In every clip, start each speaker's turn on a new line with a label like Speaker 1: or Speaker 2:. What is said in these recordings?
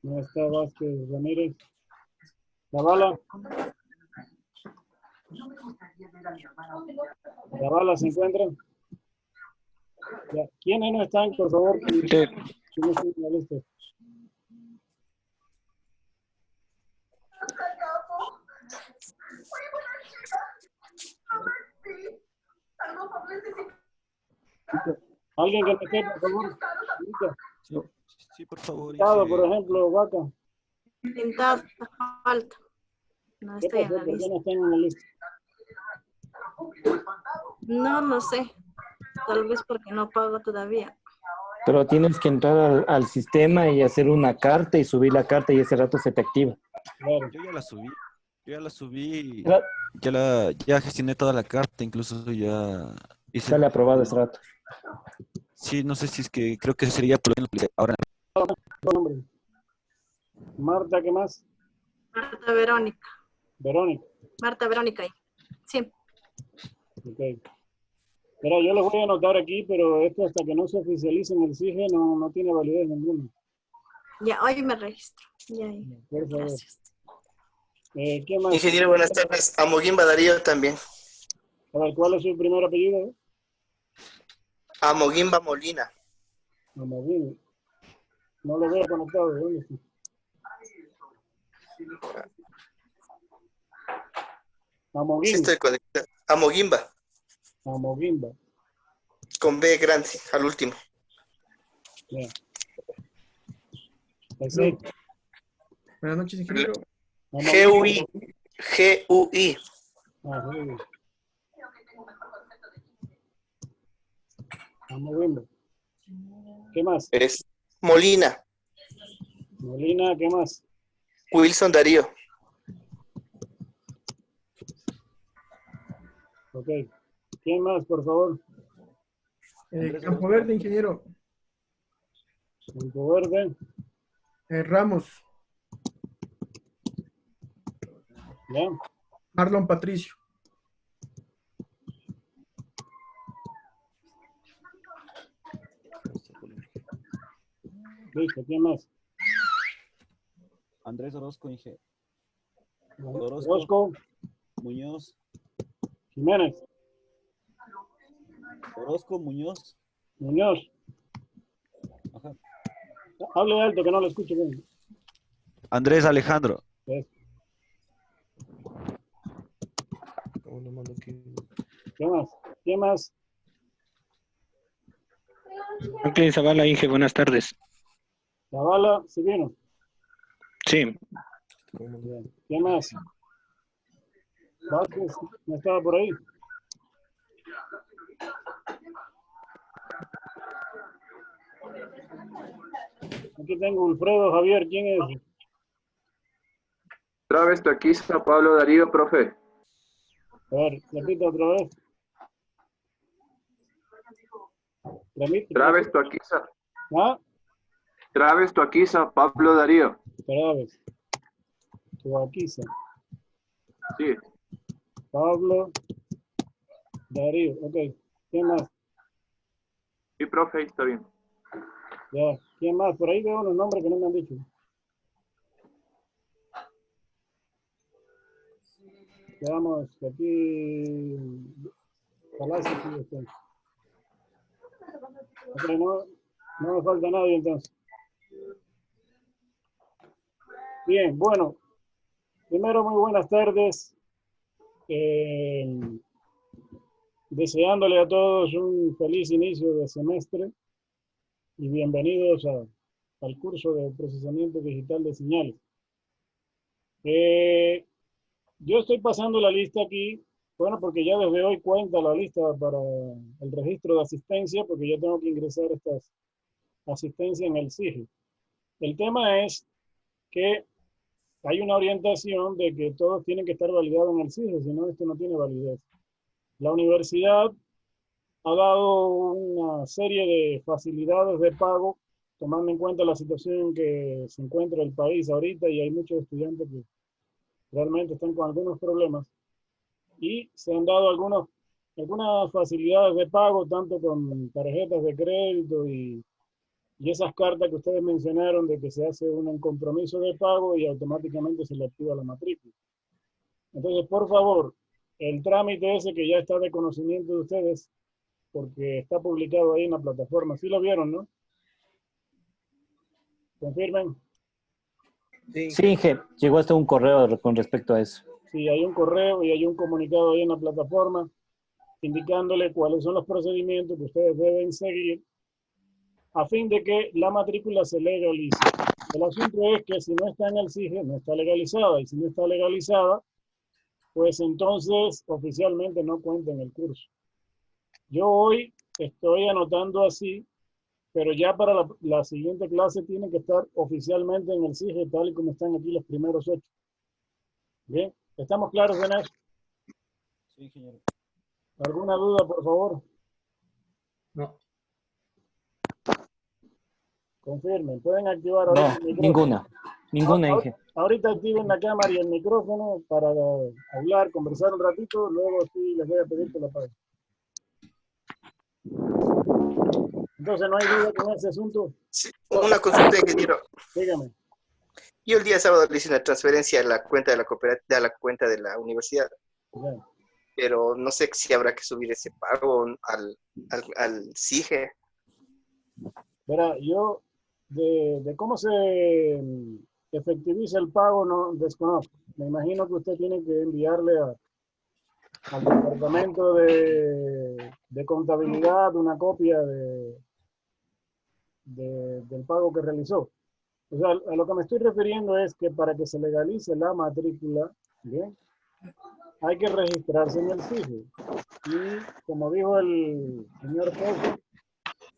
Speaker 1: No está Vázquez Ramírez. Zavala. Zavala se encuentra. Ya. ¿Quiénes no están, por favor?
Speaker 2: Sí.
Speaker 1: ¿Quiénes están en la lista? ¿Alguien que me esté, por favor?
Speaker 3: Sí, por favor.
Speaker 1: Pintado, por ejemplo, Vaca.
Speaker 4: Pintado, falta. No
Speaker 1: ¿Qué
Speaker 4: estoy en
Speaker 1: pasó?
Speaker 4: la
Speaker 1: ¿Por qué
Speaker 4: lista.
Speaker 1: no están en la lista?
Speaker 4: No lo sé. Tal vez porque no pago todavía.
Speaker 2: Pero tienes que entrar al sistema y hacer una carta y subir la carta y ese rato se te activa.
Speaker 1: Claro.
Speaker 3: Yo ya la subí. Yo ya la subí.
Speaker 2: Era-
Speaker 3: Ya gestioné toda la carta, incluso ya hice.
Speaker 2: Sale aprobado ese rato.
Speaker 3: Sí, no sé si es que creo que sería por ahora.
Speaker 1: Nombre. Marta, ¿qué más?
Speaker 4: Marta Verónica.
Speaker 1: Verónica.
Speaker 4: Marta Verónica. Sí.
Speaker 1: Ok. Mira, yo lo voy a anotar aquí, pero esto hasta que no se oficialice en el CIGE no tiene validez ninguna.
Speaker 4: Ya, hoy me registro. Ya,
Speaker 1: Por favor.
Speaker 4: gracias.
Speaker 1: ¿Qué más?
Speaker 5: Ingeniero, buenas tardes. Amogimba Darío también.
Speaker 1: A ver, ¿cuál es su primer apellido?
Speaker 5: Amogimba Molina.
Speaker 1: Amoguín. No lo veo conectado. ¿Dónde está?
Speaker 5: Sí
Speaker 1: Amoguín.
Speaker 5: estoy conectado. Amogimba,
Speaker 1: Amoguimba.
Speaker 5: con B grande, al último.
Speaker 1: Ya. Sí.
Speaker 6: Buenas noches, ingeniero.
Speaker 5: GUI. GUI.
Speaker 1: Ah, sí. Amoguimba. ¿Qué más?
Speaker 5: Es Molina.
Speaker 1: Molina, ¿qué más?
Speaker 5: Wilson Darío.
Speaker 1: Ok. ¿Quién más, por favor?
Speaker 6: Campo Verde, ingeniero.
Speaker 1: Campo Verde.
Speaker 6: Ramos.
Speaker 1: ¿Ya?
Speaker 6: Marlon Patricio.
Speaker 1: Listo, ¿quién más?
Speaker 3: Andrés Orozco, Inge.
Speaker 1: Orozco.
Speaker 3: Muñoz.
Speaker 1: Jiménez.
Speaker 3: Orozco, Muñoz.
Speaker 1: Muñoz.
Speaker 3: Ajá.
Speaker 1: Hable alto que no lo escucho bien.
Speaker 3: Andrés Alejandro.
Speaker 1: ¿Ves? ¿Qué más? ¿Quién más?
Speaker 2: Franklin Zavala, Inge, buenas tardes.
Speaker 1: Zavala, ¿sí vino?
Speaker 2: Sí.
Speaker 1: Bien. ¿Quién más? Vázquez, ¿no estaba por ahí? Aquí tengo Wilfredo Javier, ¿quién es?
Speaker 7: Traves Taquiza, Pablo Darío, profe.
Speaker 1: A ver, repita otra vez.
Speaker 7: Traves Taquiza.
Speaker 1: ¿Ah?
Speaker 7: Traves Taquiza, Pablo Darío.
Speaker 1: Traves. Tuaquiza.
Speaker 7: Sí.
Speaker 1: Pablo Darío. Ok. ¿Quién más?
Speaker 7: Sí, profe, está bien.
Speaker 1: Ya. ¿Quién más? Por ahí veo unos nombres que no me han dicho. Veamos aquí. Palacio, sí, está. Ok, no me falta nadie entonces. Bien, bueno. Primero, muy buenas tardes. Deseándole a todos un feliz inicio de semestre y bienvenidos al curso de procesamiento digital de señales. Yo estoy pasando la lista aquí, bueno, porque ya desde hoy cuenta la lista para el registro de asistencia, porque yo tengo que ingresar estas asistencias en el CIGE. El tema es que hay una orientación de que todos tienen que estar validados en el CIGE, si no, esto no tiene validez. La universidad ha dado una serie de facilidades de pago, tomando en cuenta la situación en que se encuentra el país ahorita y hay muchos estudiantes que realmente están con algunos problemas y se han dado algunas facilidades de pago, tanto con tarjetas de crédito y y esas cartas que ustedes mencionaron de que se hace un compromiso de pago y automáticamente se le activa la matrícula. Entonces, por favor, el trámite ese que ya está de conocimiento de ustedes, porque está publicado ahí en la plataforma, ¿sí lo vieron, no? ¿Confirmen?
Speaker 2: Sí, Inge, llegó hasta un correo con respecto a eso.
Speaker 1: Sí, hay un correo y hay un comunicado ahí en la plataforma indicándole cuáles son los procedimientos que ustedes deben seguir a fin de que la matrícula se legalice. El asunto es que si no está en el SIGE, no está legalizada, y si no está legalizada, pues entonces oficialmente no cuenta en el curso. Yo hoy estoy anotando así, pero ya para la siguiente clase tiene que estar oficialmente en el SIGE, tal y como están aquí los primeros 8. Bien, ¿estamos claros en eso?
Speaker 2: Sí, ingeniero.
Speaker 1: ¿Alguna duda, por favor?
Speaker 6: No.
Speaker 1: Confirmen. Pueden activar ahorita
Speaker 2: No,
Speaker 1: el micrófono.
Speaker 2: ninguna, Inge.
Speaker 1: Ahorita activen la cámara y el micrófono para hablar, conversar un ratito, luego sí les voy a pedir que lo apaguen. Entonces, ¿no hay duda con ese asunto?
Speaker 5: Sí, una consulta, ingeniero.
Speaker 1: Dígame.
Speaker 5: Yo el día sábado le hice una transferencia a la cuenta de la cooperativa, a la cuenta de la universidad,
Speaker 1: Ya.
Speaker 5: pero no sé si habrá que subir ese pago al SIGE.
Speaker 1: Verá, yo de cómo se efectiviza el pago no desconozco. Me imagino que usted tiene que enviarle al departamento de contabilidad una copia del pago que realizó. O sea, a lo que me estoy refiriendo es que para que se legalice la matrícula, ¿bien? Hay que registrarse en el SIGE. Y como dijo el señor Pozo,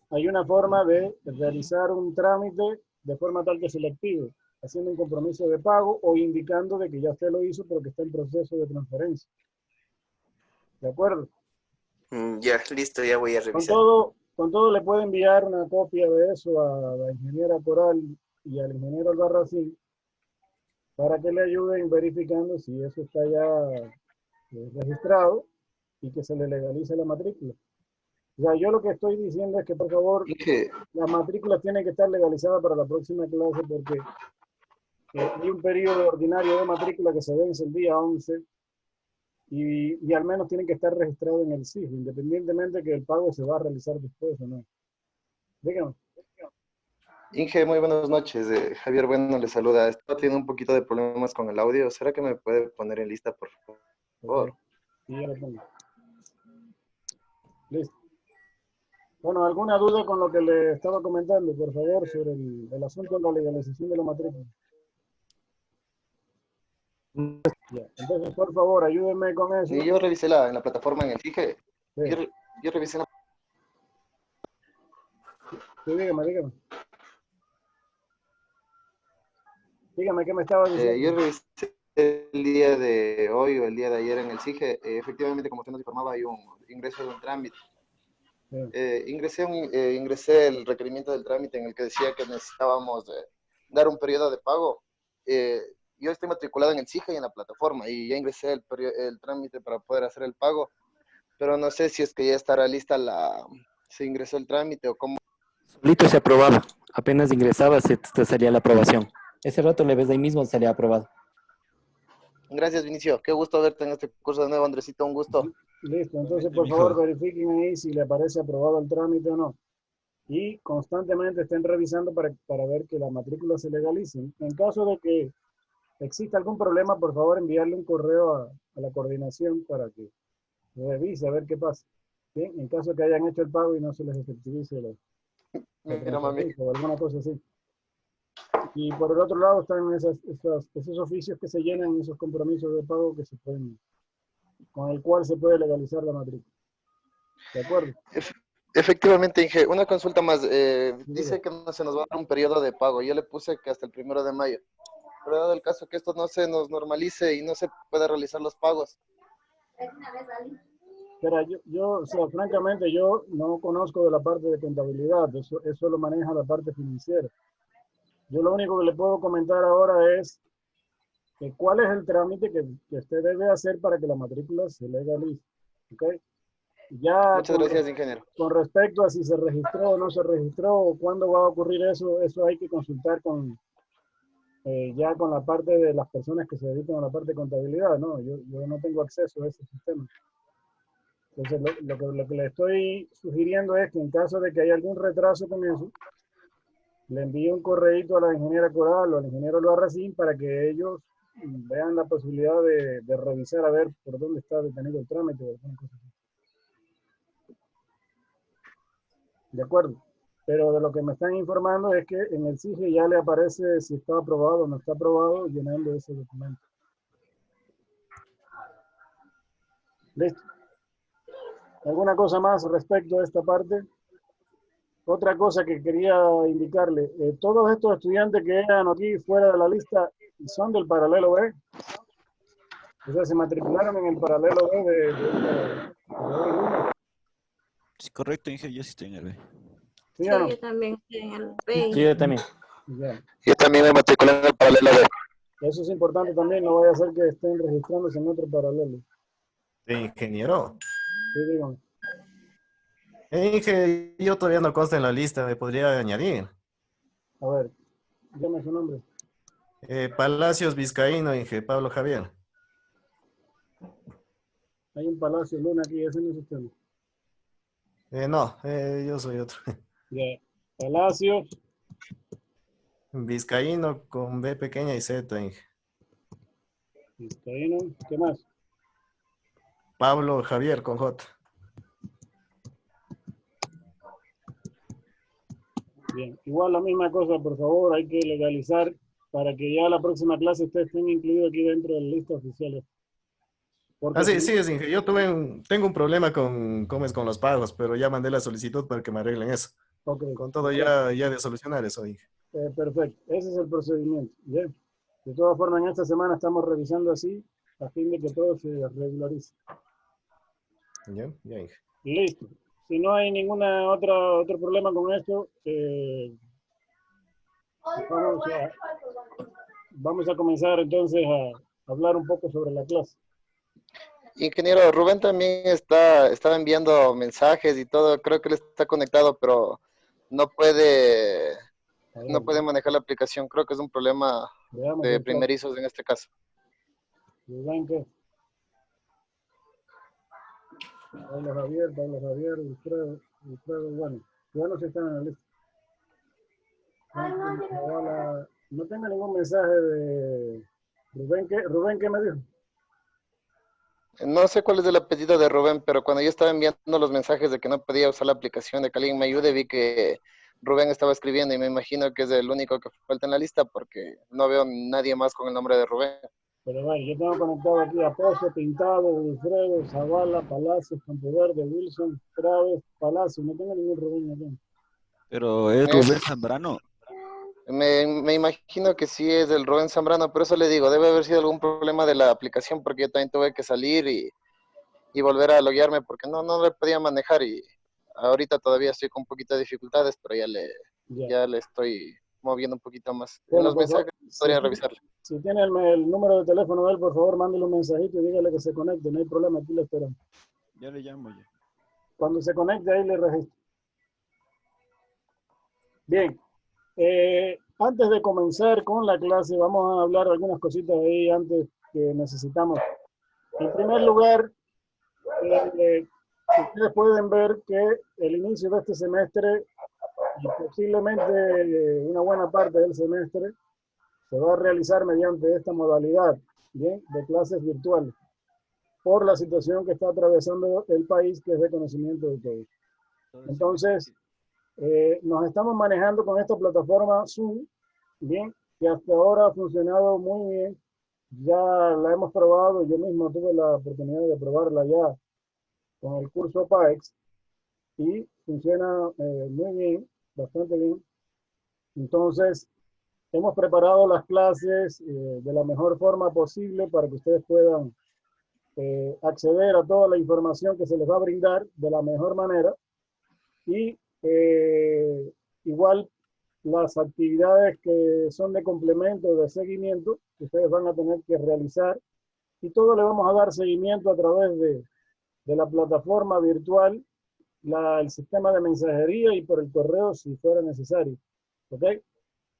Speaker 1: hay una forma de realizar un trámite de forma tal que se le active, haciendo un compromiso de pago o indicando de que ya usted lo hizo pero que está en proceso de transferencia. ¿De acuerdo?
Speaker 5: Ya, listo, ya voy a revisar.
Speaker 1: Con todo le puede enviar una copia de eso a la ingeniera Coral y al ingeniero Albarracín para que le ayuden verificando si eso está ya registrado y que se le legalice la matrícula. O sea, yo lo que estoy diciendo es que, por favor,
Speaker 5: Inge,
Speaker 1: las matrículas tienen que estar legalizadas para la próxima clase porque hay un periodo ordinario de matrícula que se vence el día 11 y al menos tienen que estar registrados en el SIG, independientemente que el pago se va a realizar después o no. Dígame.
Speaker 8: Inge, muy buenas noches. Javier Bueno le saluda. Estoy teniendo un poquito de problemas con el audio. ¿Será que me puede poner en lista, por favor?
Speaker 1: Ok. Sí, ya lo pongo. Listo. Bueno, ¿alguna duda con lo que le estaba comentando, por favor, sobre el asunto de la legalización de la matrícula? Ya. Entonces, por favor, ayúdenme con eso.
Speaker 8: Sí, yo revisé en la plataforma en el SIGE.
Speaker 1: Sí.
Speaker 8: Yo revisé
Speaker 1: Sí, dígame. Dígame qué me estaba diciendo.
Speaker 8: yo revisé el día de hoy o el día de ayer en el SIGE. Efectivamente, como usted nos informaba, hay un ingreso de un trámite.
Speaker 1: Sí.
Speaker 8: Ingresé el requerimiento del trámite en el que decía que necesitábamos dar un periodo de pago. Yo estoy matriculado en el SIGE y en la plataforma y ya ingresé el trámite para poder hacer el pago, pero no sé si es que ya estará lista se ingresó el trámite o cómo.
Speaker 2: Solito se aprobaba. Apenas ingresaba, te salía la aprobación. Ese rato le ves ahí mismo, salía aprobado.
Speaker 8: Gracias, Vinicio. Qué gusto verte en este curso de nuevo, Andresito. Un gusto.
Speaker 1: Listo, entonces por favor verifiquen ahí si le aparece aprobado el trámite o no. Y constantemente estén revisando para ver que la matrícula se legalice. En caso de que exista algún problema, por favor enviarle un correo a la coordinación para que revise a ver qué pasa. ¿Bien? En caso de que hayan hecho el pago y no se les efectivice la
Speaker 8: Mira, mami.
Speaker 1: transferencia o alguna cosa así. Y por el otro lado están esos oficios que se llenan, esos compromisos de pago que se pueden, con el cual se puede legalizar la matrícula. ¿De acuerdo?
Speaker 8: Efectivamente, Inge. Una consulta más. Dice que no se nos va a dar un periodo de pago. Yo le puse que hasta el 1 de mayo. Pero dado el caso que esto no se nos normalice y no se pueda realizar los pagos.
Speaker 1: Pero o sea, francamente, yo no conozco de la parte de contabilidad. Eso lo maneja la parte financiera. Yo lo único que le puedo comentar ahora es que cuál es el trámite que usted debe hacer para que la matrícula se legalice. ¿Okay? Ya
Speaker 8: Muchas gracias, ingeniero.
Speaker 1: con respecto a si se registró o no se registró, o cuándo va a ocurrir eso hay que consultar con ya con la parte de las personas que se dedican a la parte de contabilidad, ¿no? Yo no tengo acceso a ese sistema. Entonces, lo que le estoy sugiriendo es que en caso de que haya algún retraso con eso, le envíe un correíto a la ingeniera Coral o al ingeniero Loarracín para que ellos vean la posibilidad de revisar a ver por dónde está detenido el trámite o alguna cosa así. De acuerdo. Pero de lo que me están informando es que en el SIGE ya le aparece si está aprobado o no está aprobado llenando ese documento. ¿Listo? ¿Alguna cosa más respecto a esta parte? Otra cosa que quería indicarle, todos estos estudiantes que eran aquí fuera de la lista son del paralelo B. O sea, se matricularon en el paralelo B de hoy lunes.
Speaker 3: Sí, correcto, Inge, yo sí estoy en el B.
Speaker 1: ¿Sí
Speaker 4: Sí,
Speaker 1: o no?
Speaker 4: yo también estoy en el
Speaker 2: Sí,
Speaker 4: B.
Speaker 2: yo también.
Speaker 1: Ya.
Speaker 8: Yo también me matriculé en el paralelo B.
Speaker 1: Eso es importante también, no vaya a ser que estén registrándose en otro paralelo.
Speaker 9: Ingeniero.
Speaker 1: Sí, dígame.
Speaker 9: Inge, yo todavía no consta en la lista, ¿me podría añadir?
Speaker 1: A ver, llame su nombre.
Speaker 9: Palacios Vizcaíno, Inge, Pablo Javier.
Speaker 1: Hay un Palacio Luna aquí, ese no es usted.
Speaker 9: No, yo soy otro.
Speaker 1: Ya. Palacios,
Speaker 9: Vizcaíno con B pequeña y Z, Inge.
Speaker 1: Vizcaíno, ¿qué más?
Speaker 9: Pablo Javier con J.
Speaker 1: Bien, igual la misma cosa, por favor, hay que legalizar para que ya la próxima clase ustedes estén incluidos aquí dentro de la lista oficial. Porque
Speaker 9: Ah, sí,
Speaker 1: si
Speaker 9: sí, es Inge. Yo tengo un problema con, ¿cómo es? Con los pagos, pero ya mandé la solicitud para que me arreglen eso.
Speaker 1: no, ok,
Speaker 9: Con todo ya de solucionar eso, Inge.
Speaker 1: perfecto, ese es el procedimiento. Bien. De todas formas, en esta semana estamos revisando así a fin de que todo se regularice.
Speaker 9: Ya, ya, Inge.
Speaker 1: Listo. Si no hay ninguna otro problema con esto, vamos a comenzar entonces a hablar un poco sobre la clase.
Speaker 8: Ingeniero, Rubén también estaba enviando mensajes y todo. Creo que él está conectado, pero no puede manejar la aplicación. Creo que es un problema
Speaker 1: Veamos
Speaker 8: de
Speaker 1: el chat.
Speaker 8: primerizos en este caso.
Speaker 1: Blanca. Pablo Javier, Wilfredo, bueno, ya no se están en la lista. No tengo ningún mensaje de Rubén, ¿qué me dijo?
Speaker 8: No sé cuál es el apellido de Rubén, pero cuando yo estaba enviando los mensajes de que no podía usar la aplicación de que alguien me ayude, vi que Rubén estaba escribiendo y me imagino que es el único que falta en la lista porque no veo nadie más con el nombre de Rubén.
Speaker 1: Pero bueno, yo tengo conectado aquí a Pozo, Pintado, Wilfredo, Zavala, Palacios, Campeverde, Wilson, Traves, Palacio. No tengo ningún Rubén aquí.
Speaker 3: Pero es Rubén Zambrano.
Speaker 8: Me imagino que sí es el Rubén Zambrano, por eso le digo, debe haber sido algún problema de la aplicación porque yo también tuve que salir y volver a loguearme porque no le podía manejar y ahorita todavía estoy con un poquito de dificultades, pero ya le estoy moviendo un poquito más.
Speaker 1: Bueno,
Speaker 8: En los mensajes podría
Speaker 1: si,
Speaker 8: revisarlo.
Speaker 1: Si tiene el número de teléfono de él, por favor, mándele un mensajito y dígale que se conecte. No hay problema, aquí le esperamos.
Speaker 3: Ya le llamo ya.
Speaker 1: Cuando se conecte, ahí le registro. Bien. Antes de comenzar con la clase, vamos a hablar algunas cositas ahí antes que necesitamos. En primer lugar, ustedes pueden ver que el inicio de este semestre y posiblemente una buena parte del semestre se va a realizar mediante esta modalidad, ¿bien?, de clases virtuales, por la situación que está atravesando el país, que es de conocimiento de todos. Entonces, nos estamos manejando con esta plataforma Zoom, bien, que hasta ahora ha funcionado muy bien. Ya la hemos probado, yo mismo tuve la oportunidad de probarla ya con el curso PAEX y funciona muy bien, bastante bien. Entonces, hemos preparado las clases de la mejor forma posible para que ustedes puedan acceder a toda la información que se les va a brindar de la mejor manera y igual las actividades que son de complemento, de seguimiento, que ustedes van a tener que realizar y todo le vamos a dar seguimiento a través de la plataforma virtual, el sistema de mensajería y por el correo si fuera necesario. ¿Ok?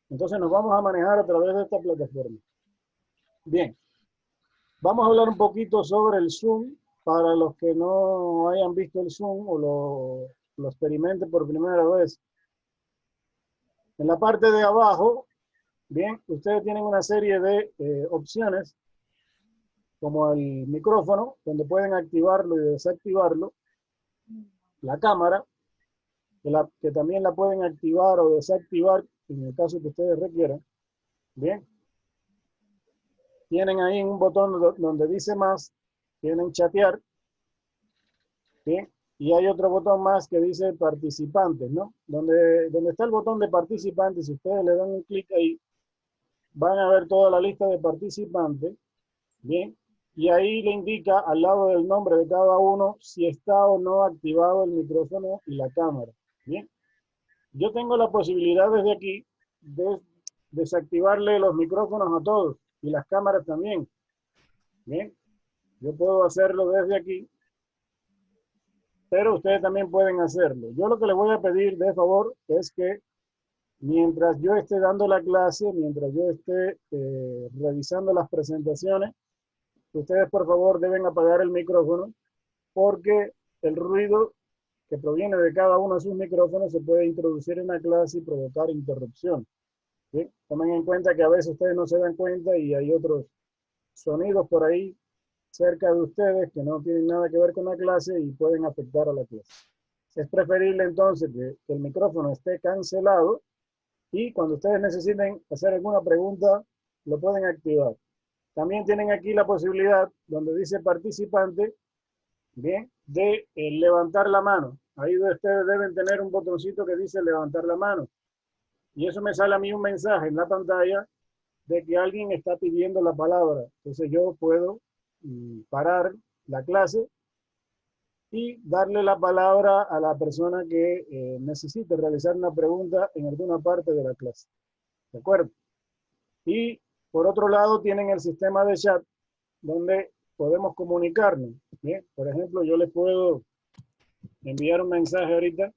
Speaker 1: Entonces nos vamos a manejar a través de esta plataforma. Bien. Vamos a hablar un poquito sobre el Zoom para los que no hayan visto el Zoom o lo experimenten por primera vez. En la parte de abajo, bien, ustedes tienen una serie de opciones, como el micrófono, donde pueden activarlo y desactivarlo, la cámara, que también la pueden activar o desactivar en el caso que ustedes requieran. Bien. Tienen ahí un botón donde dice más, tienen chatear. Bien. Y hay otro botón más que dice participantes, ¿no? Donde está el botón de participantes, si ustedes le dan un clic ahí, van a ver toda la lista de participantes. Bien. Y ahí le indica al lado del nombre de cada uno si está o no activado el micrófono y la cámara. Bien. Yo tengo la posibilidad desde aquí de desactivarle los micrófonos a todos y las cámaras también. Bien. Yo puedo hacerlo desde aquí, pero ustedes también pueden hacerlo. Yo lo que les voy a pedir de favor es que mientras yo esté dando la clase, mientras yo esté revisando las presentaciones, ustedes por favor deben apagar el micrófono porque el ruido que proviene de cada uno de sus micrófonos se puede introducir en la clase y provocar interrupción. ¿Sí? Tomen en cuenta que a veces ustedes no se dan cuenta y hay otros sonidos por ahí cerca de ustedes que no tienen nada que ver con la clase y pueden afectar a la clase. Es preferible entonces que el micrófono esté cancelado y cuando ustedes necesiten hacer alguna pregunta, lo pueden activar. También tienen aquí la posibilidad, donde dice participante, bien, de levantar la mano. Ahí ustedes deben tener un botoncito que dice levantar la mano. Y eso me sale a mí un mensaje en la pantalla de que alguien está pidiendo la palabra. Entonces yo puedo parar la clase y darle la palabra a la persona que necesite realizar una pregunta en alguna parte de la clase. ¿De acuerdo? Y por otro lado tienen el sistema de chat donde podemos comunicarnos. Bien, por ejemplo, yo les puedo enviar un mensaje ahorita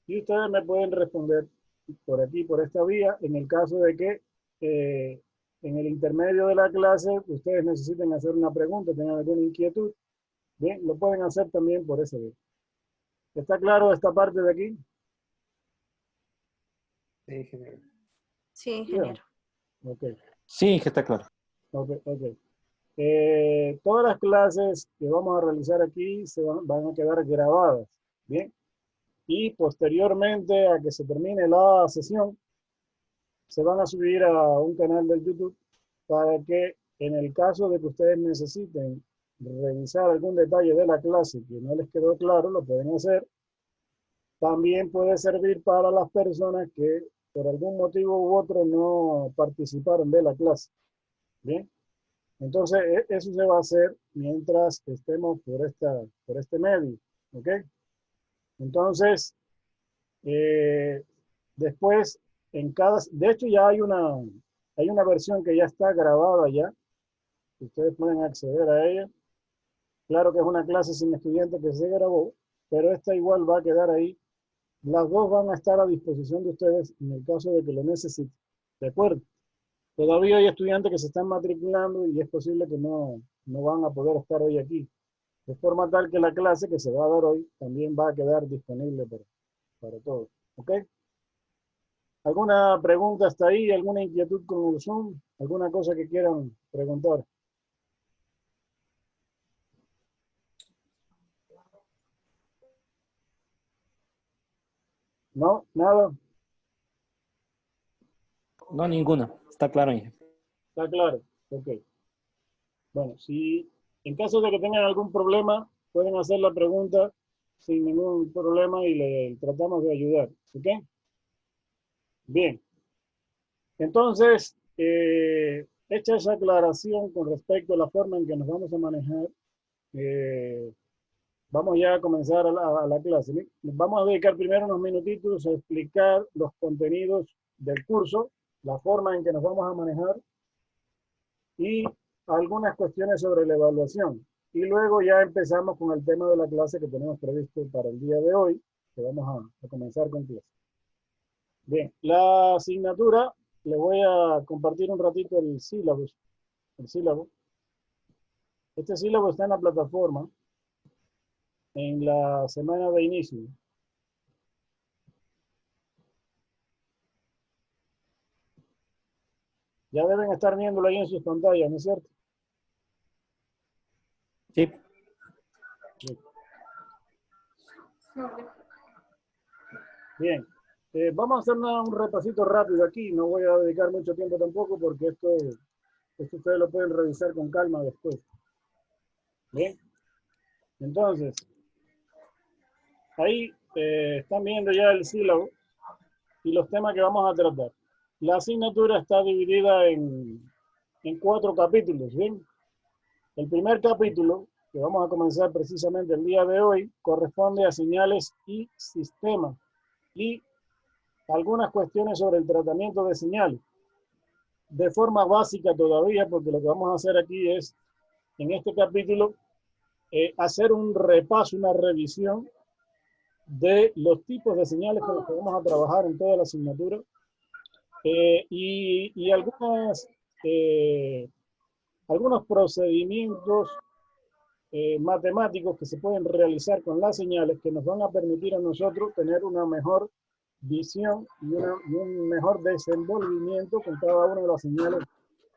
Speaker 1: y ustedes me pueden responder por aquí, por esta vía, en el caso de que en el intermedio de la clase ustedes necesiten hacer una pregunta, tengan alguna inquietud, bien, lo pueden hacer también por esa vía. ¿Está claro esta parte de aquí?
Speaker 6: Sí, ingeniero.
Speaker 4: Sí, ingeniero.
Speaker 1: Ok.
Speaker 2: Sí, que está claro.
Speaker 1: Ok, ok. Todas las clases que vamos a realizar aquí van a quedar grabadas, ¿bien? Y posteriormente a que se termine la sesión, se van a subir a un canal de YouTube para que en el caso de que ustedes necesiten revisar algún detalle de la clase que no les quedó claro, lo pueden hacer. También puede servir para las personas que por algún motivo u otro no participaron de la clase, ¿bien? Entonces, eso se va a hacer mientras estemos por este medio, ¿ok? Entonces, después, de hecho ya hay una versión que ya está grabada ya, ustedes pueden acceder a ella. Claro que es una clase sin estudiantes que se grabó, pero esta igual va a quedar ahí. Las dos van a estar a disposición de ustedes en el caso de que lo necesiten, ¿de acuerdo? Todavía hay estudiantes que se están matriculando y es posible que no van a poder estar hoy aquí. De forma tal que la clase que se va a dar hoy también va a quedar disponible para todos. ¿Ok? ¿Alguna pregunta hasta ahí? ¿Alguna inquietud con el Zoom? ¿Alguna cosa que quieran preguntar? ¿No? ¿Nada?
Speaker 2: No, ninguna. Está claro, ingeniero.
Speaker 1: ¿Está claro? Ok. Bueno, si en caso de que tengan algún problema, pueden hacer la pregunta sin ningún problema y le tratamos de ayudar. ¿Ok? Bien. Entonces, hecha esa aclaración con respecto a la forma en que nos vamos a manejar, vamos ya a comenzar a la clase. Nos vamos a dedicar primero unos minutitos a explicar los contenidos del curso, la forma en que nos vamos a manejar y algunas cuestiones sobre la evaluación. Y luego ya empezamos con el tema de la clase que tenemos previsto para el día de hoy, que vamos a comenzar con clase. Bien, la asignatura, le voy a compartir un ratito el sílabo. Este sílabo está en la plataforma en la semana de inicio. Ya deben estar viéndolo ahí en sus pantallas, ¿no es cierto?
Speaker 2: Sí.
Speaker 1: Bien, vamos a hacer un repasito rápido aquí. No voy a dedicar mucho tiempo tampoco porque esto ustedes lo pueden revisar con calma después. Bien, entonces, ahí están viendo ya el sílabo y los temas que vamos a tratar. La asignatura está dividida en 4 capítulos, ¿bien? El primer capítulo, que vamos a comenzar precisamente el día de hoy, corresponde a señales y sistemas y algunas cuestiones sobre el tratamiento de señales. De forma básica todavía, porque lo que vamos a hacer aquí es, en este capítulo, hacer un repaso, una revisión de los tipos de señales con los que vamos a trabajar en toda la asignatura y algunos procedimientos matemáticos que se pueden realizar con las señales que nos van a permitir a nosotros tener una mejor visión y un mejor desenvolvimiento con cada una de las señales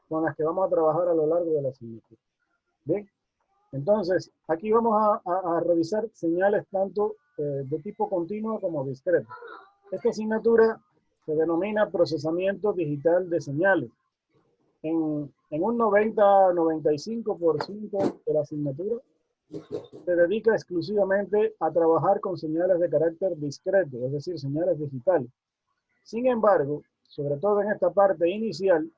Speaker 1: con las que vamos a trabajar a lo largo de la asignatura. ¿Bien? Entonces, aquí vamos a revisar señales tanto de tipo continuo como discreto. Esta asignatura se denomina procesamiento digital de señales. En un 90-95% de la asignatura se dedica exclusivamente a trabajar con señales de carácter discreto, es decir, señales digitales. Sin embargo, sobre todo en esta parte inicial,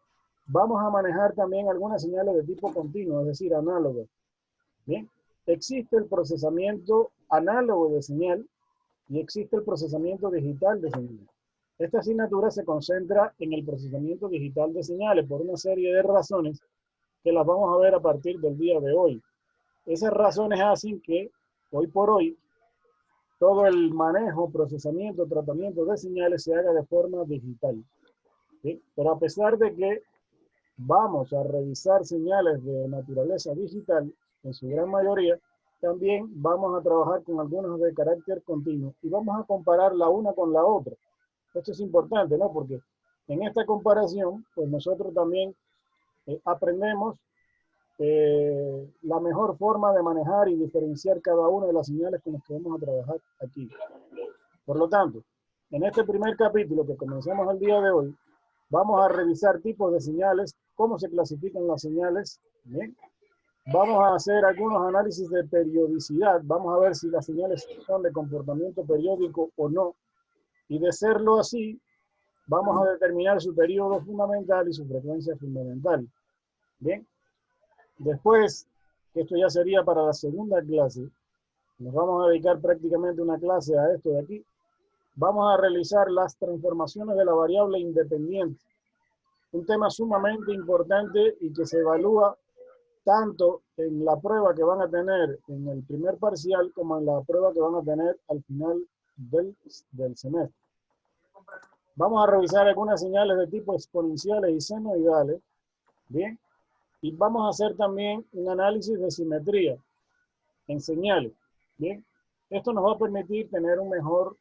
Speaker 1: vamos a manejar también algunas señales de tipo continuo, es decir, análogas. Bien, existe el procesamiento análogo de señal y existe el procesamiento digital de señal. Esta asignatura se concentra en el procesamiento digital de señales por una serie de razones que las vamos a ver a partir del día de hoy. Esas razones hacen que hoy por hoy todo el manejo, procesamiento, tratamiento de señales se haga de forma digital. ¿Sí? Pero a pesar de que vamos a revisar señales de naturaleza digital, en su gran mayoría, también vamos a trabajar con algunas de carácter continuo y vamos a comparar la una con la otra. Esto es importante, ¿no? Porque en esta comparación, pues nosotros también aprendemos la mejor forma de manejar y diferenciar cada una de las señales con las que vamos a trabajar aquí. Por lo tanto, en este primer capítulo que comenzamos el día de hoy, vamos a revisar tipos de señales, cómo se clasifican las señales, ¿bien? Vamos a hacer algunos análisis de periodicidad, vamos a ver si las señales son de comportamiento periódico o no, y de serlo así, vamos a determinar su periodo fundamental y su frecuencia fundamental. Bien, después, esto ya sería para la segunda clase, nos vamos a dedicar prácticamente una clase a esto de aquí, vamos a realizar las transformaciones de la variable independiente, un tema sumamente importante y que se evalúa tanto en la prueba que van a tener en el primer parcial como en la prueba que van a tener al final del semestre. Vamos a revisar algunas señales de tipo exponenciales y senoidales, ¿bien? Y vamos a hacer también un análisis de simetría en señales, ¿bien? Esto nos va a permitir tener un mejor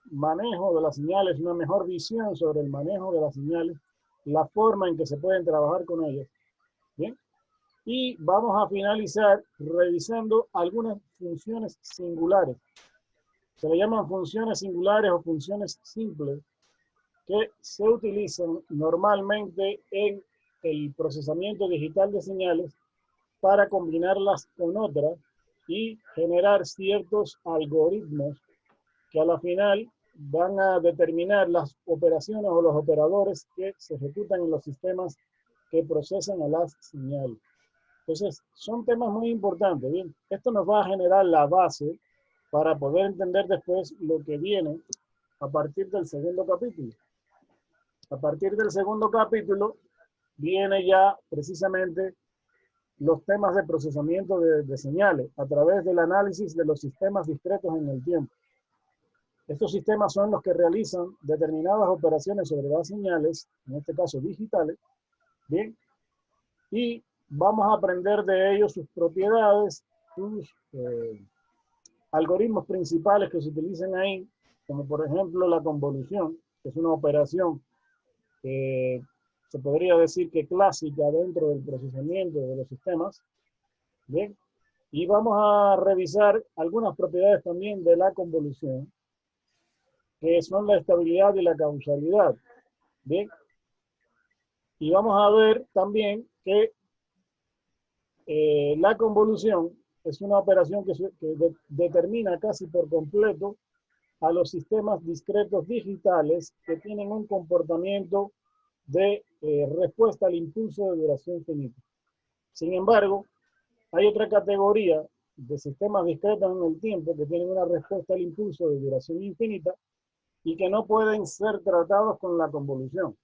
Speaker 1: manejo de las señales, una mejor visión sobre el manejo de las señales, la forma en que se pueden trabajar con ellas, ¿bien? Y vamos a finalizar revisando algunas funciones singulares. Se le llaman funciones singulares o funciones simples que se utilizan normalmente en el procesamiento digital de señales para combinarlas con otras y generar ciertos algoritmos que a la final van a determinar las operaciones o los operadores que se ejecutan en los sistemas que procesan a las señales. Entonces, son temas muy importantes. Bien, esto nos va a generar la base para poder entender después lo que viene a partir del segundo capítulo. A partir del segundo capítulo viene ya precisamente los temas de procesamiento de señales a través del análisis de los sistemas discretos en el tiempo. Estos sistemas son los que realizan determinadas operaciones sobre las señales, en este caso digitales, ¿bien? Y vamos a aprender de ellos sus propiedades, sus algoritmos principales que se utilizan ahí, como por ejemplo la convolución, que es una operación que se podría decir que clásica dentro del procesamiento de los sistemas, ¿bien? Y vamos a revisar algunas propiedades también de la convolución, que son la estabilidad y la causalidad, ¿bien? Y vamos a ver también que la convolución es una operación que determina casi por completo a los sistemas discretos digitales que tienen un comportamiento de respuesta al impulso de duración finita. Sin embargo, hay otra categoría de sistemas discretos en el tiempo que tienen una respuesta al impulso de duración infinita y que no pueden ser tratados con la convolución.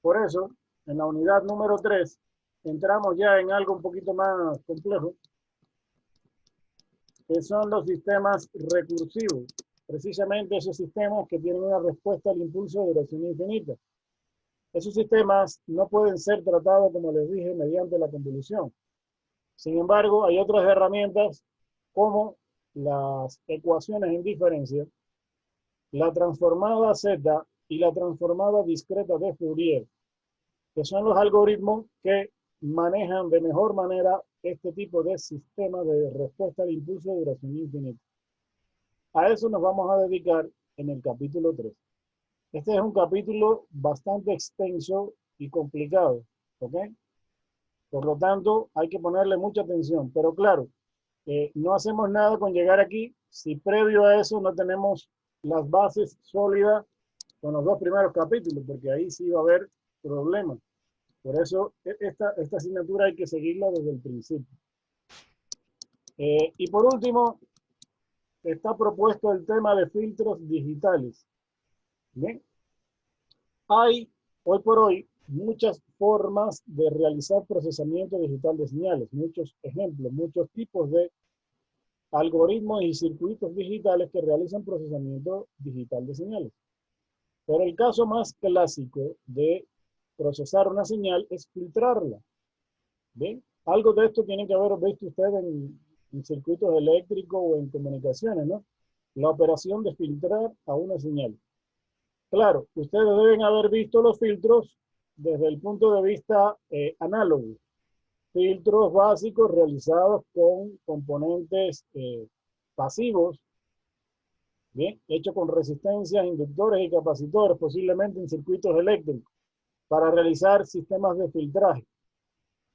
Speaker 1: Por eso, en la unidad número 3, entramos ya en algo un poquito más complejo, que son los sistemas recursivos. Precisamente esos sistemas que tienen una respuesta al impulso de duración infinita. Esos sistemas no pueden ser tratados, como les dije, mediante la convolución. Sin embargo, hay otras herramientas como las ecuaciones en diferencia, la transformada Z y la transformada discreta de Fourier, que son los algoritmos que manejan de mejor manera este tipo de sistema de respuesta al impulso de duración infinita. A eso nos vamos a dedicar en el capítulo 3. Este es un capítulo bastante extenso y complicado, ¿ok? Por lo tanto, hay que ponerle mucha atención. Pero claro, no hacemos nada con llegar aquí si previo a eso no tenemos las bases sólidas con los 2 primeros capítulos, porque ahí sí va a haber problemas. Por eso, esta asignatura hay que seguirla desde el principio. Y por último, está propuesto el tema de filtros digitales. ¿Bien? Hay, hoy por hoy, muchas formas de realizar procesamiento digital de señales, muchos ejemplos, muchos tipos de algoritmos y circuitos digitales que realizan procesamiento digital de señales. Pero el caso más clásico de procesar una señal es filtrarla. ¿Bien? Algo de esto tiene que haber visto usted en circuitos eléctricos o en comunicaciones, ¿no? La operación de filtrar a una señal. Claro, ustedes deben haber visto los filtros desde el punto de vista análogo. Filtros básicos realizados con componentes pasivos, bien, hechos con resistencias, inductores y capacitores, posiblemente en circuitos eléctricos, para realizar sistemas de filtraje.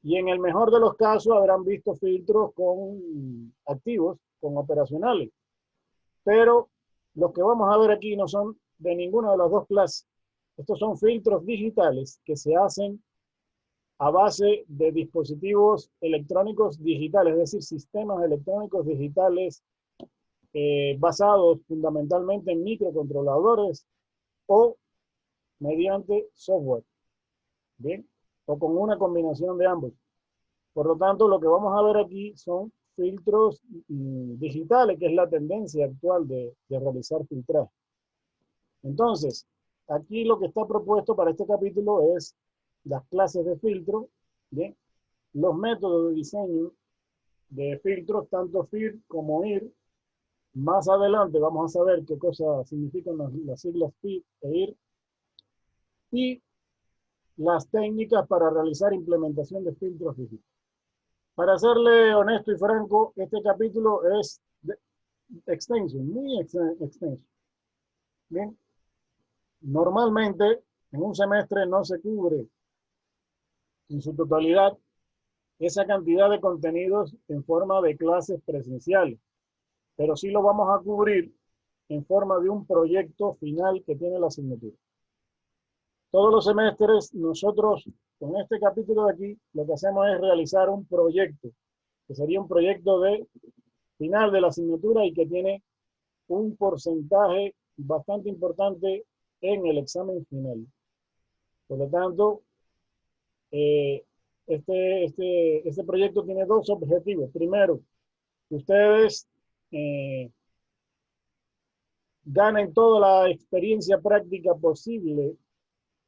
Speaker 1: Y en el mejor de los casos habrán visto filtros con activos, con operacionales. Pero los que vamos a ver aquí no son de ninguna de las dos clases. Estos son filtros digitales que se hacen a base de dispositivos electrónicos digitales, es decir, sistemas electrónicos digitales basados fundamentalmente en microcontroladores o mediante software, ¿bien? O con una combinación de ambos. Por lo tanto, lo que vamos a ver aquí son filtros digitales, que es la tendencia actual de realizar filtraje. Entonces, aquí lo que está propuesto para este capítulo es las clases de filtro, ¿bien? Los métodos de diseño de filtros, tanto FIR como IR. Más adelante vamos a saber qué cosa significan las siglas FIR e IR. Y las técnicas para realizar implementación de filtros digitales. Para serle honesto y franco, este capítulo es extenso, muy extenso. Bien. Normalmente, en un semestre no se cubre en su totalidad esa cantidad de contenidos en forma de clases presenciales, pero sí lo vamos a cubrir en forma de un proyecto final que tiene la asignatura. Todos los semestres nosotros, con este capítulo de aquí, lo que hacemos es realizar un proyecto, que sería un proyecto de final de la asignatura y que tiene un porcentaje bastante importante en el examen final. Por lo tanto, este proyecto tiene dos objetivos. Primero, que ustedes ganen toda la experiencia práctica posible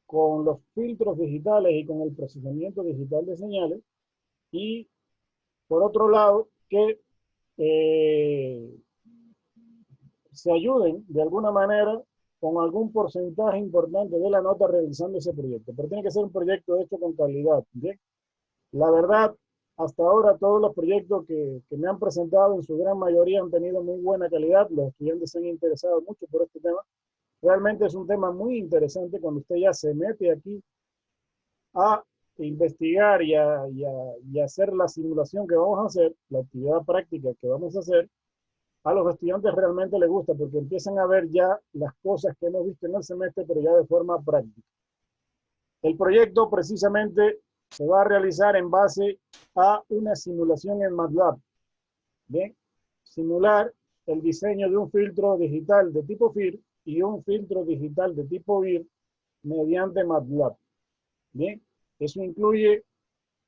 Speaker 1: con los filtros digitales y con el procesamiento digital de señales. Y por otro lado, que se ayuden de alguna manera con algún porcentaje importante de la nota realizando ese proyecto. Pero tiene que ser un proyecto hecho con calidad. ¿Bien? La verdad, hasta ahora todos los proyectos que me han presentado en su gran mayoría han tenido muy buena calidad. Los estudiantes se han interesado mucho por este tema. Realmente es un tema muy interesante cuando usted ya se mete aquí a investigar y a hacer la simulación que vamos a hacer, la actividad práctica que vamos a hacer. A los estudiantes realmente les gusta porque empiezan a ver ya las cosas que hemos visto en el semestre, pero ya de forma práctica. El proyecto precisamente se va a realizar en base a una simulación en MATLAB. Bien, simular el diseño de un filtro digital de tipo FIR y un filtro digital de tipo VIR mediante MATLAB. Bien, eso incluye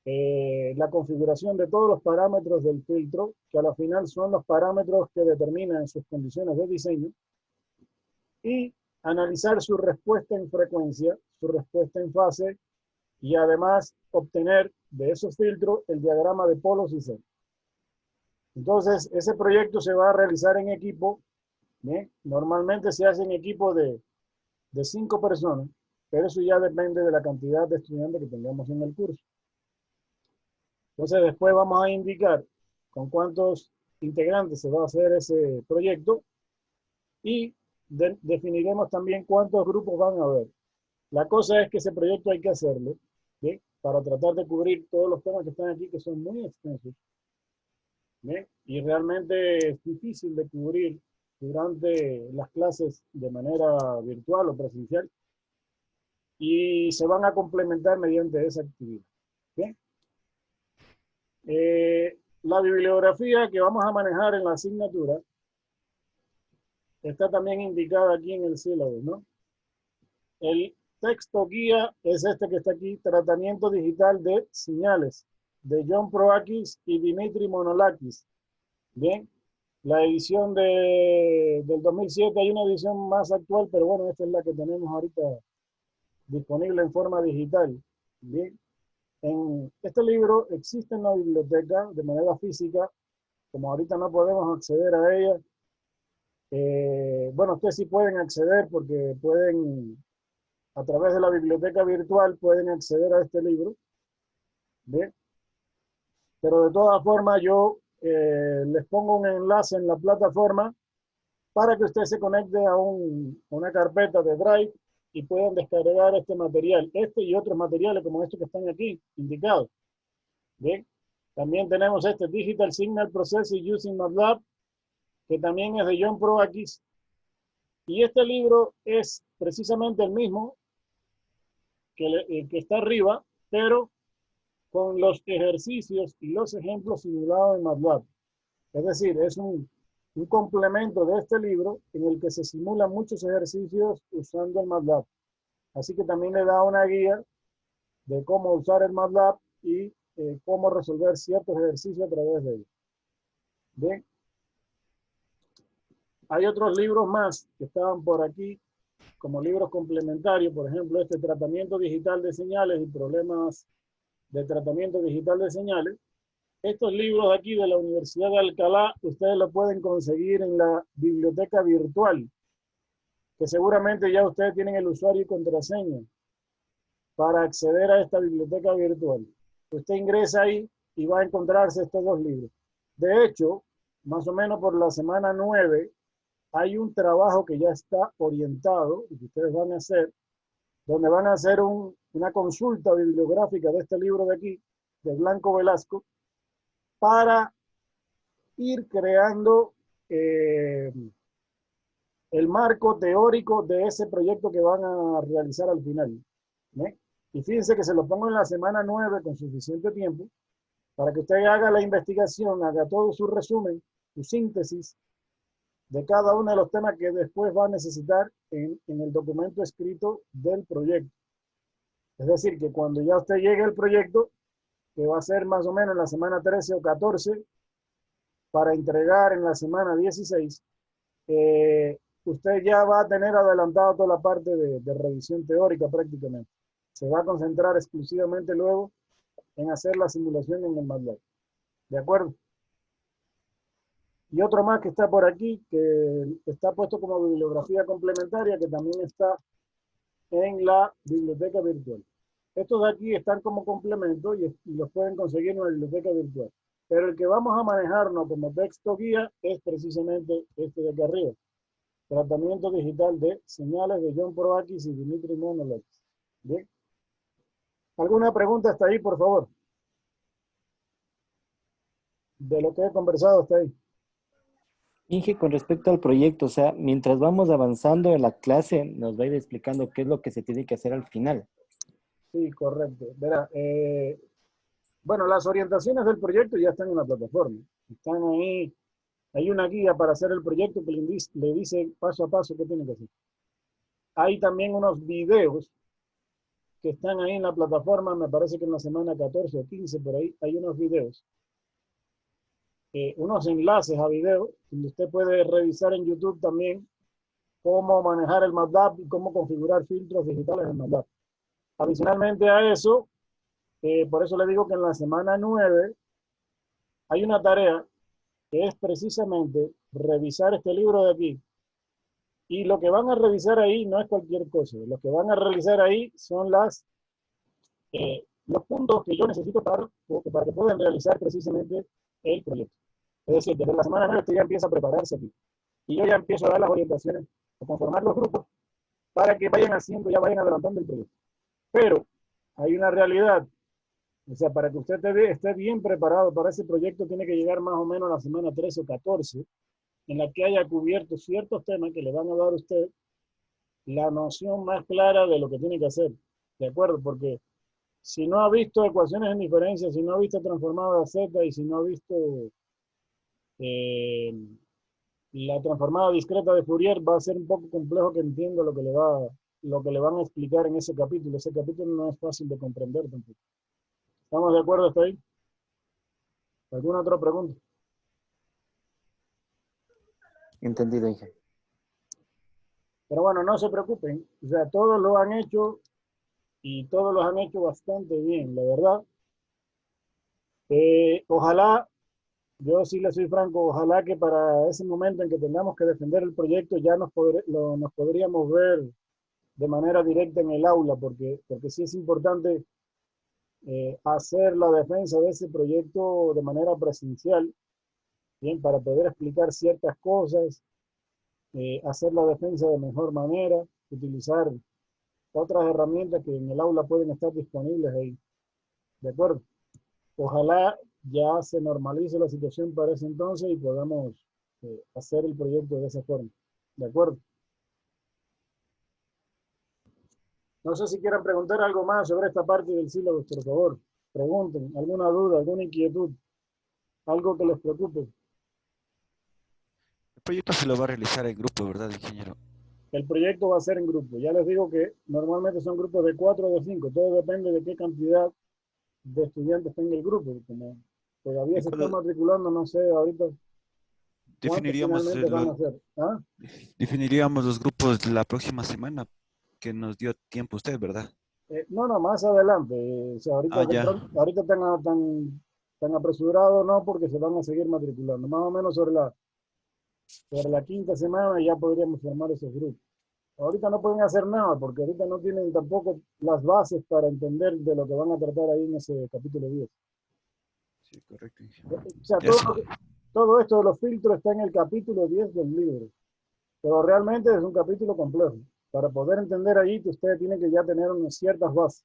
Speaker 1: la configuración de todos los parámetros del filtro, que a la final son los parámetros que determinan sus condiciones de diseño, y analizar su respuesta en frecuencia, su respuesta en fase, y además obtener de esos filtros el diagrama de polos y centros. Entonces, ese proyecto se va a realizar en equipo. ¿Bien? Normalmente se hace en equipo de 5 personas, pero eso ya depende de la cantidad de estudiantes que tengamos en el curso. Entonces, después vamos a indicar con cuántos integrantes se va a hacer ese proyecto y definiremos también cuántos grupos van a haber. La cosa es que ese proyecto hay que hacerlo, ¿sí? Para tratar de cubrir todos los temas que están aquí, que son muy extensos, ¿sí? Y realmente es difícil de cubrir durante las clases de manera virtual o presencial, y se van a complementar mediante esa actividad. ¿Sí? La bibliografía que vamos a manejar en la asignatura está también indicada aquí en el sílabo, ¿no? El texto guía es este que está aquí, Tratamiento Digital de Señales, de John Proakis y Dimitri Monolakis. Bien, la edición del 2007, hay una edición más actual, pero bueno, esta es la que tenemos ahorita disponible en forma digital. Bien, en este libro existe en la biblioteca de manera física, como ahorita no podemos acceder a ella. Bueno, ustedes sí pueden acceder porque pueden, a través de la biblioteca virtual, pueden acceder a este libro. Bien, pero de todas formas yo les pongo un enlace en la plataforma para que usted se conecte a una carpeta de Drive y puedan descargar este material, este y otros materiales como estos que están aquí indicados. Bien, también tenemos este Digital Signal Processing Using MATLAB, que también es de John Proakis, y este libro es precisamente el mismo que está arriba, pero con los ejercicios y los ejemplos simulados en MATLAB. Es decir, es un complemento de este libro en el que se simulan muchos ejercicios usando el MATLAB. Así que también le da una guía de cómo usar el MATLAB y cómo resolver ciertos ejercicios a través de él. Bien. Hay otros libros más que estaban por aquí, como libros complementarios, por ejemplo, este Tratamiento Digital de Señales y Problemas de Tratamiento Digital de Señales. Estos libros de aquí de la Universidad de Alcalá, ustedes los pueden conseguir en la biblioteca virtual, que seguramente ya ustedes tienen el usuario y contraseña para acceder a esta biblioteca virtual. Usted ingresa ahí y va a encontrarse estos dos libros. De hecho, más o menos por la semana 9, hay un trabajo que ya está orientado y que ustedes van a hacer, donde van a hacer una consulta bibliográfica de este libro de aquí, de Blanco Velasco, para ir creando el marco teórico de ese proyecto que van a realizar al final. ¿Eh? Y fíjense que se lo pongo en la semana 9 con suficiente tiempo para que usted haga la investigación, haga todo su resumen, su síntesis de cada uno de los temas que después va a necesitar en el documento escrito del proyecto. Es decir, que cuando ya usted llegue al proyecto, que va a ser más o menos en la semana 13 o 14, para entregar en la semana 16, usted ya va a tener adelantado toda la parte de revisión teórica prácticamente. Se va a concentrar exclusivamente luego en hacer la simulación en el MATLAB. ¿De acuerdo? Y otro más que está por aquí, que está puesto como bibliografía complementaria, que también está en la biblioteca virtual. Estos de aquí están como complemento y los pueden conseguir en la biblioteca virtual. Pero el que vamos a manejarnos como texto guía es precisamente este de acá arriba. Tratamiento digital de señales de John Provakis y Dimitri Monologues. ¿Bien? ¿Alguna pregunta hasta ahí, por favor? De lo que he conversado hasta ahí.
Speaker 2: Inge, con respecto al proyecto, o sea, mientras vamos avanzando en la clase, nos va a ir explicando qué es lo que se tiene que hacer al final.
Speaker 1: Sí, correcto. Verá, bueno, las orientaciones del proyecto ya están en la plataforma. Están ahí. Hay una guía para hacer el proyecto que le dice paso a paso qué tiene que hacer. Hay también unos videos que están ahí en la plataforma, me parece que en la semana 14 o 15, por ahí, hay unos videos. Unos enlaces a videos, donde usted puede revisar en YouTube también cómo manejar el MATLAB y cómo configurar filtros digitales en MATLAB. Adicionalmente a eso, por eso le digo que en la semana 9 hay una tarea que es precisamente revisar este libro de aquí. Y lo que van a revisar ahí no es cualquier cosa. Lo que van a realizar ahí son los puntos que yo necesito para que puedan realizar precisamente el proyecto. Es decir, desde la semana 9 usted ya empieza a prepararse aquí. Y yo ya empiezo a dar las orientaciones, a conformar los grupos, para que vayan haciendo, ya vayan adelantando el proyecto. Pero hay una realidad. O sea, para que usted esté bien preparado para ese proyecto, tiene que llegar más o menos a la semana 13 o 14, en la que haya cubierto ciertos temas que le van a dar a usted la noción más clara de lo que tiene que hacer. ¿De acuerdo? Porque si no ha visto ecuaciones en diferencia, si no ha visto transformada a Z y si no ha visto la transformada discreta de Fourier, va a ser un poco complejo que entienda lo que le van a explicar en ese capítulo. Ese capítulo no es fácil de comprender tampoco. ¿Estamos de acuerdo hasta ahí? ¿Alguna otra pregunta?
Speaker 2: Entendido, Inge.
Speaker 1: Pero bueno, no se preocupen. O sea, todos lo han hecho y todos los han hecho bastante bien, la verdad. Ojalá, yo sí le soy franco, ojalá que para ese momento en que tengamos que defender el proyecto ya nos podríamos ver de manera directa en el aula, porque sí es importante hacer la defensa de ese proyecto de manera presencial, bien, para poder explicar ciertas cosas, hacer la defensa de mejor manera, utilizar otras herramientas que en el aula pueden estar disponibles ahí. ¿De acuerdo? Ojalá ya se normalice la situación para ese entonces y podamos hacer el proyecto de esa forma. ¿De acuerdo? No sé si quieran preguntar algo más sobre esta parte del sílabus, por favor. Pregunten, alguna duda, alguna inquietud, algo que les preocupe.
Speaker 3: El proyecto se lo va a realizar en grupo, ¿verdad, ingeniero?
Speaker 1: El proyecto va a ser en grupo. Ya les digo que normalmente son grupos de 4 o de 5. Todo depende de qué cantidad de estudiantes tenga el grupo. Como todavía se está matriculando, no sé ahorita cuántos finalmente van a ser. ¿Ah?
Speaker 3: Definiríamos los grupos la próxima semana, que nos dio tiempo usted, ¿verdad?
Speaker 1: No, más adelante. O sea, ahorita tan apresurado no, porque se van a seguir matriculando. Más o menos sobre la quinta semana ya podríamos formar esos grupos. Ahorita no pueden hacer nada, porque ahorita no tienen tampoco las bases para entender de lo que van a tratar ahí en ese capítulo 10.
Speaker 3: Sí, correcto.
Speaker 1: O sea, todo esto de los filtros está en el capítulo 10 del libro. Pero realmente es un capítulo complejo. Para poder entender ahí, que ustedes tienen que ya tener unas ciertas bases.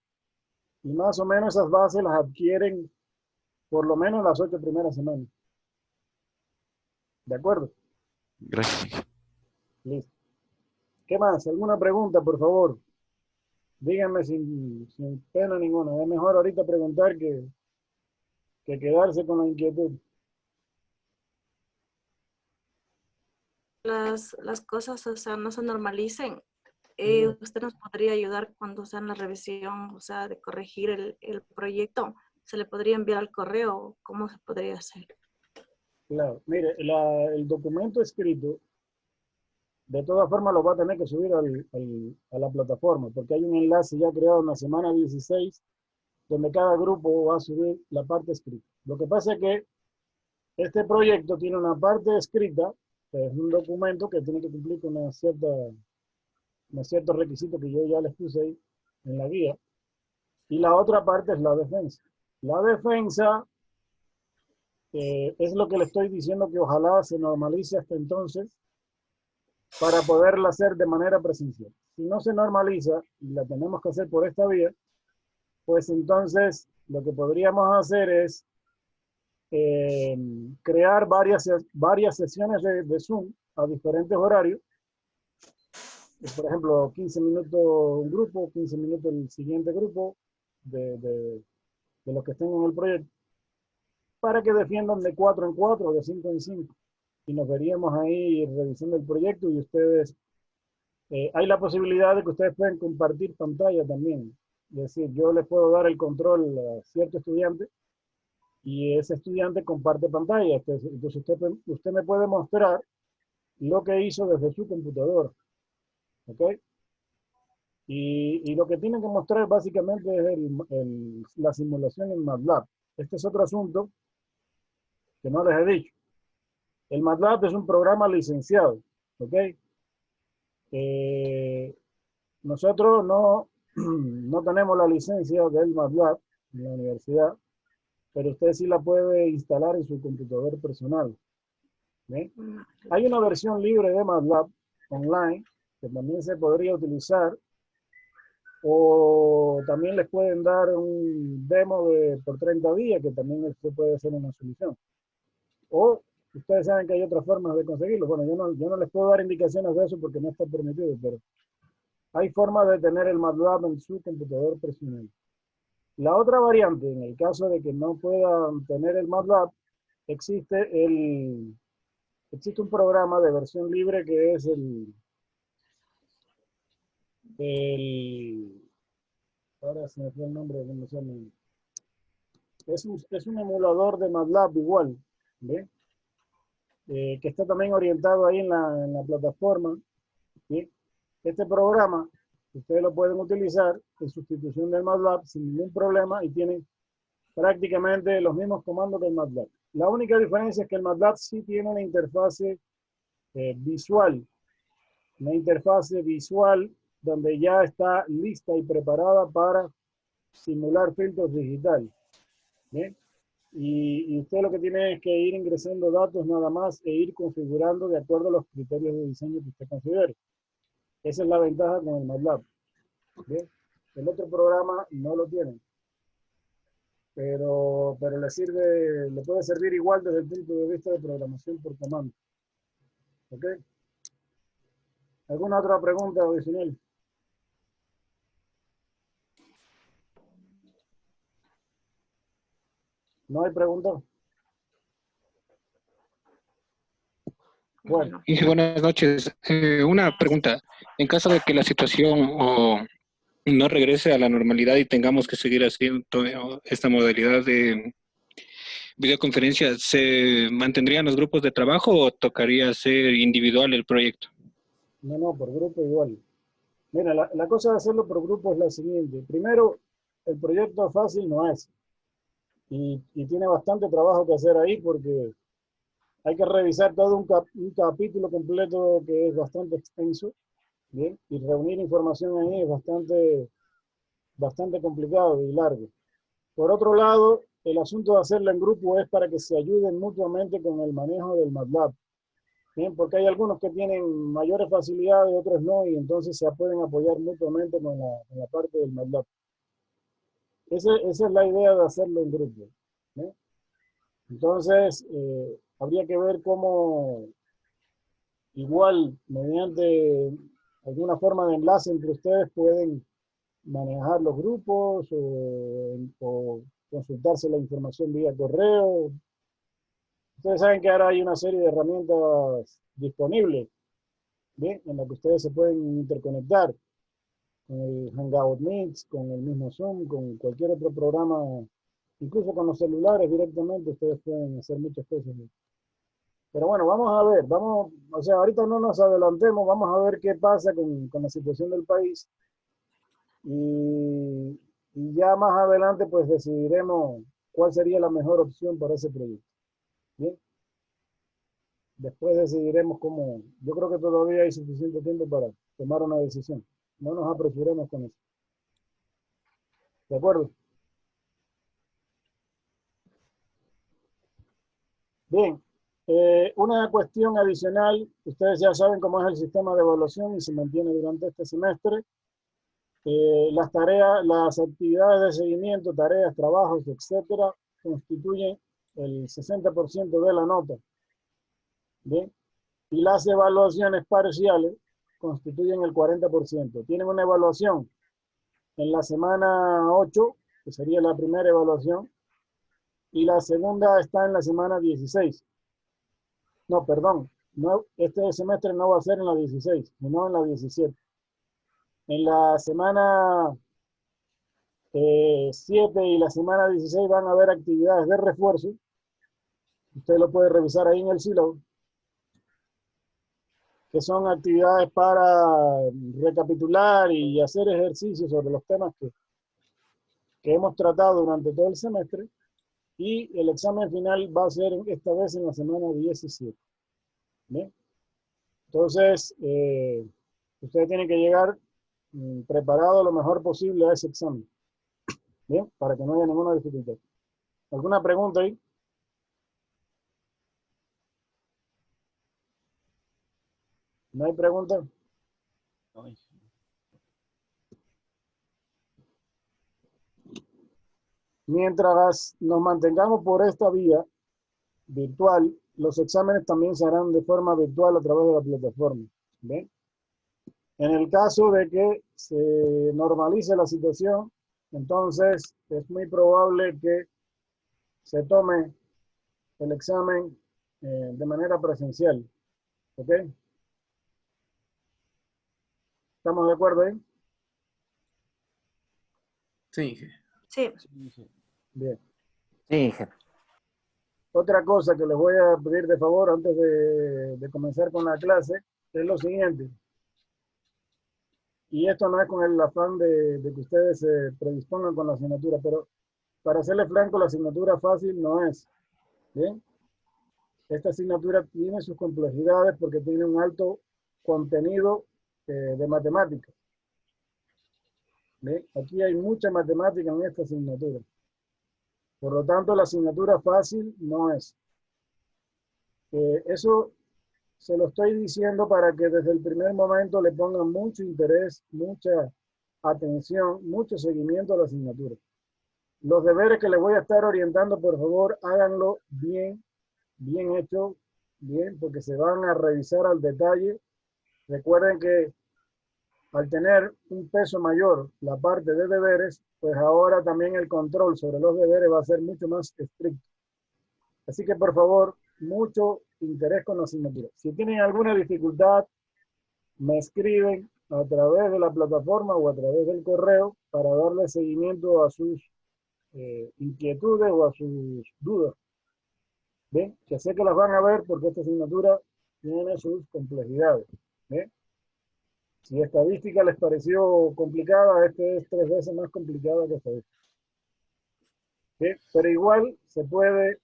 Speaker 1: Y más o menos esas bases las adquieren por lo menos las 8 primeras semanas. ¿De acuerdo?
Speaker 3: Gracias.
Speaker 1: Listo. ¿Qué más? ¿Alguna pregunta, por favor? Díganme sin pena ninguna. Es mejor ahorita preguntar que quedarse con la inquietud.
Speaker 4: Las cosas, o sea, no se normalicen. Usted nos podría ayudar cuando sea en la revisión, o sea, de corregir el proyecto. se le podría enviar al correo? ¿Cómo se podría hacer?
Speaker 1: Claro, mire, el documento escrito, de todas formas lo va a tener que subir a la plataforma, porque hay un enlace ya creado en la semana 16, donde cada grupo va a subir la parte escrita. Lo que pasa es que este proyecto tiene una parte escrita, que es un documento que tiene que cumplir con unos ciertos requisitos que yo ya les puse ahí en la guía, y la otra parte es la defensa. La defensa es lo que le estoy diciendo, que ojalá se normalice hasta entonces para poderla hacer de manera presencial. Si no se normaliza y la tenemos que hacer por esta vía, pues entonces lo que podríamos hacer es crear varias sesiones de Zoom a diferentes horarios. Por ejemplo, 15 minutos un grupo, 15 minutos el siguiente grupo de los que estén en el proyecto, para que defiendan de 4 en 4 o de 5 en 5. Y nos veríamos ahí revisando el proyecto y ustedes, hay la posibilidad de que ustedes puedan compartir pantalla también. Es decir, yo les puedo dar el control a cierto estudiante y ese estudiante comparte pantalla. Entonces usted me puede mostrar lo que hizo desde su computador. ¿Ok? Y lo que tienen que mostrar básicamente es la simulación en MATLAB. Este es otro asunto que no les he dicho. El MATLAB es un programa licenciado. ¿Ok? Nosotros no tenemos la licencia del MATLAB en la universidad, pero usted sí la puede instalar en su computador personal. ¿Ve? Hay una versión libre de MATLAB online que también se podría utilizar, o también les pueden dar un demo por 30 días, que también se puede hacer una solución. O ustedes saben que hay otras formas de conseguirlo. Bueno, yo no les puedo dar indicaciones de eso porque no está permitido, pero hay formas de tener el MATLAB en su computador personal. La otra variante, en el caso de que no puedan tener el MATLAB, existe un programa de versión libre que es ahora se me fue el nombre, ¿cómo se llama? Es un emulador de MATLAB igual, ¿ve? Que está también orientado ahí en la plataforma, ¿sí? Este programa ustedes lo pueden utilizar en sustitución del MATLAB sin ningún problema y tienen prácticamente los mismos comandos que el MATLAB. La única diferencia es que el MATLAB sí tiene una interfase visual, donde ya está lista y preparada para simular filtros digitales. ¿Bien? Y usted lo que tiene es que ir ingresando datos nada más e ir configurando de acuerdo a los criterios de diseño que usted considere. Esa es la ventaja con el MATLAB. ¿Bien? El otro programa no lo tiene. Pero le puede servir igual desde el punto de vista de programación por comando. ¿Ok? ¿Alguna otra pregunta adicional? ¿No hay pregunta? Bueno.
Speaker 10: Y buenas noches. Una pregunta. En caso de que la situación no regrese a la normalidad y tengamos que seguir haciendo esta modalidad de videoconferencia, ¿se mantendrían los grupos de trabajo o tocaría hacer individual el proyecto?
Speaker 1: No, por grupo igual. Mira, la cosa de hacerlo por grupo es la siguiente. Primero, el proyecto fácil no es. Y tiene bastante trabajo que hacer ahí porque hay que revisar todo un capítulo completo que es bastante extenso, ¿bien? Y reunir información ahí es bastante complicado y largo. Por otro lado, el asunto de hacerlo en grupo es para que se ayuden mutuamente con el manejo del MATLAB. Bien, porque hay algunos que tienen mayores facilidades, otros no, y entonces se pueden apoyar mutuamente con la parte del MATLAB. Esa es la idea de hacerlo en grupo. ¿Bien? Entonces, habría que ver cómo, igual, mediante alguna forma de enlace entre ustedes, pueden manejar los grupos o consultarse la información vía correo. Ustedes saben que ahora hay una serie de herramientas disponibles, ¿bien? En las que ustedes se pueden interconectar con el Hangout Meet, con el mismo Zoom, con cualquier otro programa Incluso con los celulares directamente ustedes pueden hacer muchas cosas. Pero bueno, vamos a ver, o sea, ahorita no nos adelantemos, vamos a ver qué pasa con la situación del país. Y ya más adelante pues decidiremos cuál sería la mejor opción para ese proyecto. Bien. Después decidiremos cómo. Yo creo que todavía hay suficiente tiempo para tomar una decisión. No nos apresuremos con eso. ¿De acuerdo? Bien. Una cuestión adicional. Ustedes ya saben cómo es el sistema de evaluación y se mantiene durante este semestre. Las tareas, las actividades de seguimiento, tareas, trabajos, etcétera, constituyen el 60% de la nota. Bien. Y las evaluaciones parciales constituyen el 40%. Tienen una evaluación en la semana 8, que sería la primera evaluación, y la segunda está en la semana 16. No, perdón, no, este semestre no va a ser en la 16, sino en la 17. En la semana 7 y la semana 16 van a haber actividades de refuerzo. Usted lo puede revisar ahí en el sílabo, que son actividades para recapitular y hacer ejercicios sobre los temas que hemos tratado durante todo el semestre, y el examen final va a ser esta vez en la semana 17. ¿Bien? Entonces, ustedes tienen que llegar preparado lo mejor posible a ese examen. Bien, para que no haya ninguna dificultad. ¿Alguna pregunta ahí? ¿No hay pregunta? Mientras nos mantengamos por esta vía virtual, los exámenes también se harán de forma virtual a través de la plataforma. ¿Ven? En el caso de que se normalice la situación, entonces es muy probable que se tome el examen de manera presencial. ¿Ok? ¿Estamos de acuerdo ahí?
Speaker 6: Sí.
Speaker 4: Sí.
Speaker 1: Bien.
Speaker 2: Sí.
Speaker 1: Otra cosa que les voy a pedir de favor antes de comenzar con la clase es lo siguiente. Y esto no es con el afán de que ustedes se predispongan con la asignatura, pero para serles franco, la asignatura fácil no es. ¿Bien? Esta asignatura tiene sus complejidades porque tiene un alto contenido de matemáticas. ¿Bien? Aquí hay mucha matemática en esta asignatura. Por lo tanto, la asignatura fácil no es. Eso se lo estoy diciendo para que desde el primer momento le pongan mucho interés, mucha atención, mucho seguimiento a la asignatura. Los deberes que les voy a estar orientando, por favor, háganlo bien, bien hecho, bien, porque se van a revisar al detalle. Recuerden que al tener un peso mayor la parte de deberes, pues ahora también el control sobre los deberes va a ser mucho más estricto. Así que, por favor, mucho interés con la asignatura. Si tienen alguna dificultad, me escriben a través de la plataforma o a través del correo para darle seguimiento a sus inquietudes o a sus dudas. ¿Ven? Que sé que las van a ver porque esta asignatura tiene sus complejidades. ¿Ven? Si estadística les pareció complicada, este es 3 veces más complicada que estadística. ¿Ven? Pero igual se puede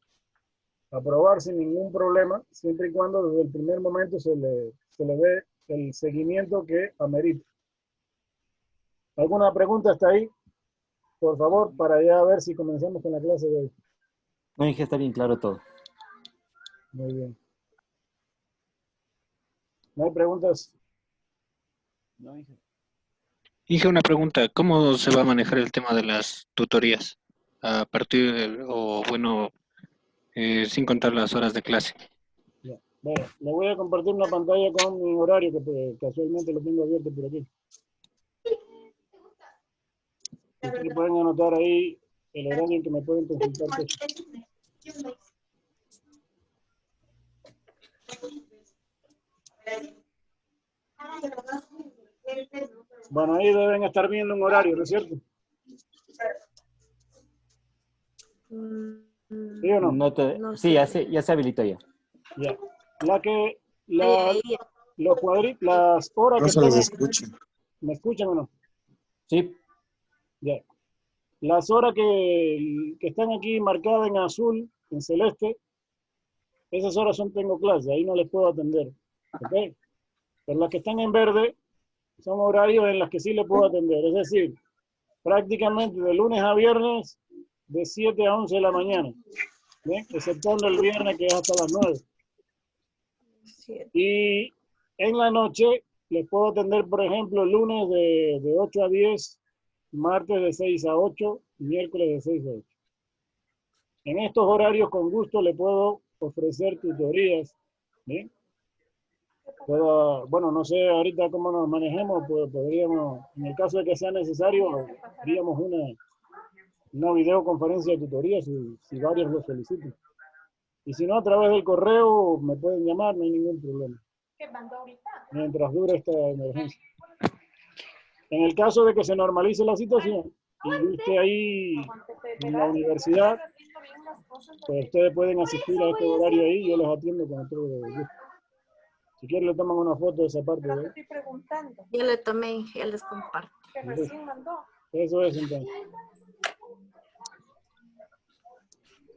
Speaker 1: aprobar sin ningún problema, siempre y cuando desde el primer momento se le dé el seguimiento que amerita. ¿Alguna pregunta hasta ahí? Por favor, para ya ver si comenzamos con la clase de hoy.
Speaker 2: No, Inge, está bien claro todo.
Speaker 1: Muy bien. ¿No hay preguntas?
Speaker 3: No, Inge.
Speaker 10: Inge, una pregunta. ¿Cómo se va a manejar el tema de las tutorías? A partir, o bueno, sin contar las horas de clase.
Speaker 1: Ya. Bueno, le voy a compartir una pantalla con mi horario que pues, casualmente lo tengo abierto por aquí. Ustedes pueden anotar ahí el horario en que me pueden consultar. Bueno, ahí deben estar viendo un horario, ¿no es cierto? ¿Sí o no?
Speaker 2: No
Speaker 4: No
Speaker 2: sí,
Speaker 4: sé.
Speaker 2: ya se habilitó ya.
Speaker 1: Ya.
Speaker 4: Ahí,
Speaker 1: Los cuadritos, las horas
Speaker 3: No
Speaker 1: que
Speaker 3: se
Speaker 1: están
Speaker 3: les
Speaker 1: aquí,
Speaker 3: escucha.
Speaker 1: ¿me escuchan o no?
Speaker 2: Sí,
Speaker 1: Ya. Las horas que están aquí marcadas en azul, en celeste, esas horas tengo clase, ahí no les puedo atender. ¿Ok? Pero las que están en verde son horarios en los que sí les puedo atender. Es decir, prácticamente de lunes a viernes, de 7 a 11 de la mañana. ¿Bien? Exceptuando el viernes que es hasta las 9.
Speaker 4: sí.
Speaker 1: Y en la noche les puedo atender, por ejemplo, lunes de 8 a 10, martes de 6 a 8, miércoles de 6 a 8. En estos horarios, con gusto, le puedo ofrecer tutorías. ¿Bien? Bueno, no sé ahorita cómo nos manejemos, pues podríamos, en el caso de que sea necesario, haríamos una videoconferencia de tutoría si varios lo solicitan. Y si no, a través del correo me pueden llamar, no hay ningún problema. Mientras dure esta emergencia. En el caso de que se normalice la situación y yo esté ahí en la universidad, pues ustedes pueden asistir a este horario ahí, yo los atiendo con todo gusto. Si quieren le toman una foto de esa parte de ahí.
Speaker 4: Ya le tomé, ya les comparto.
Speaker 1: Eso es entonces.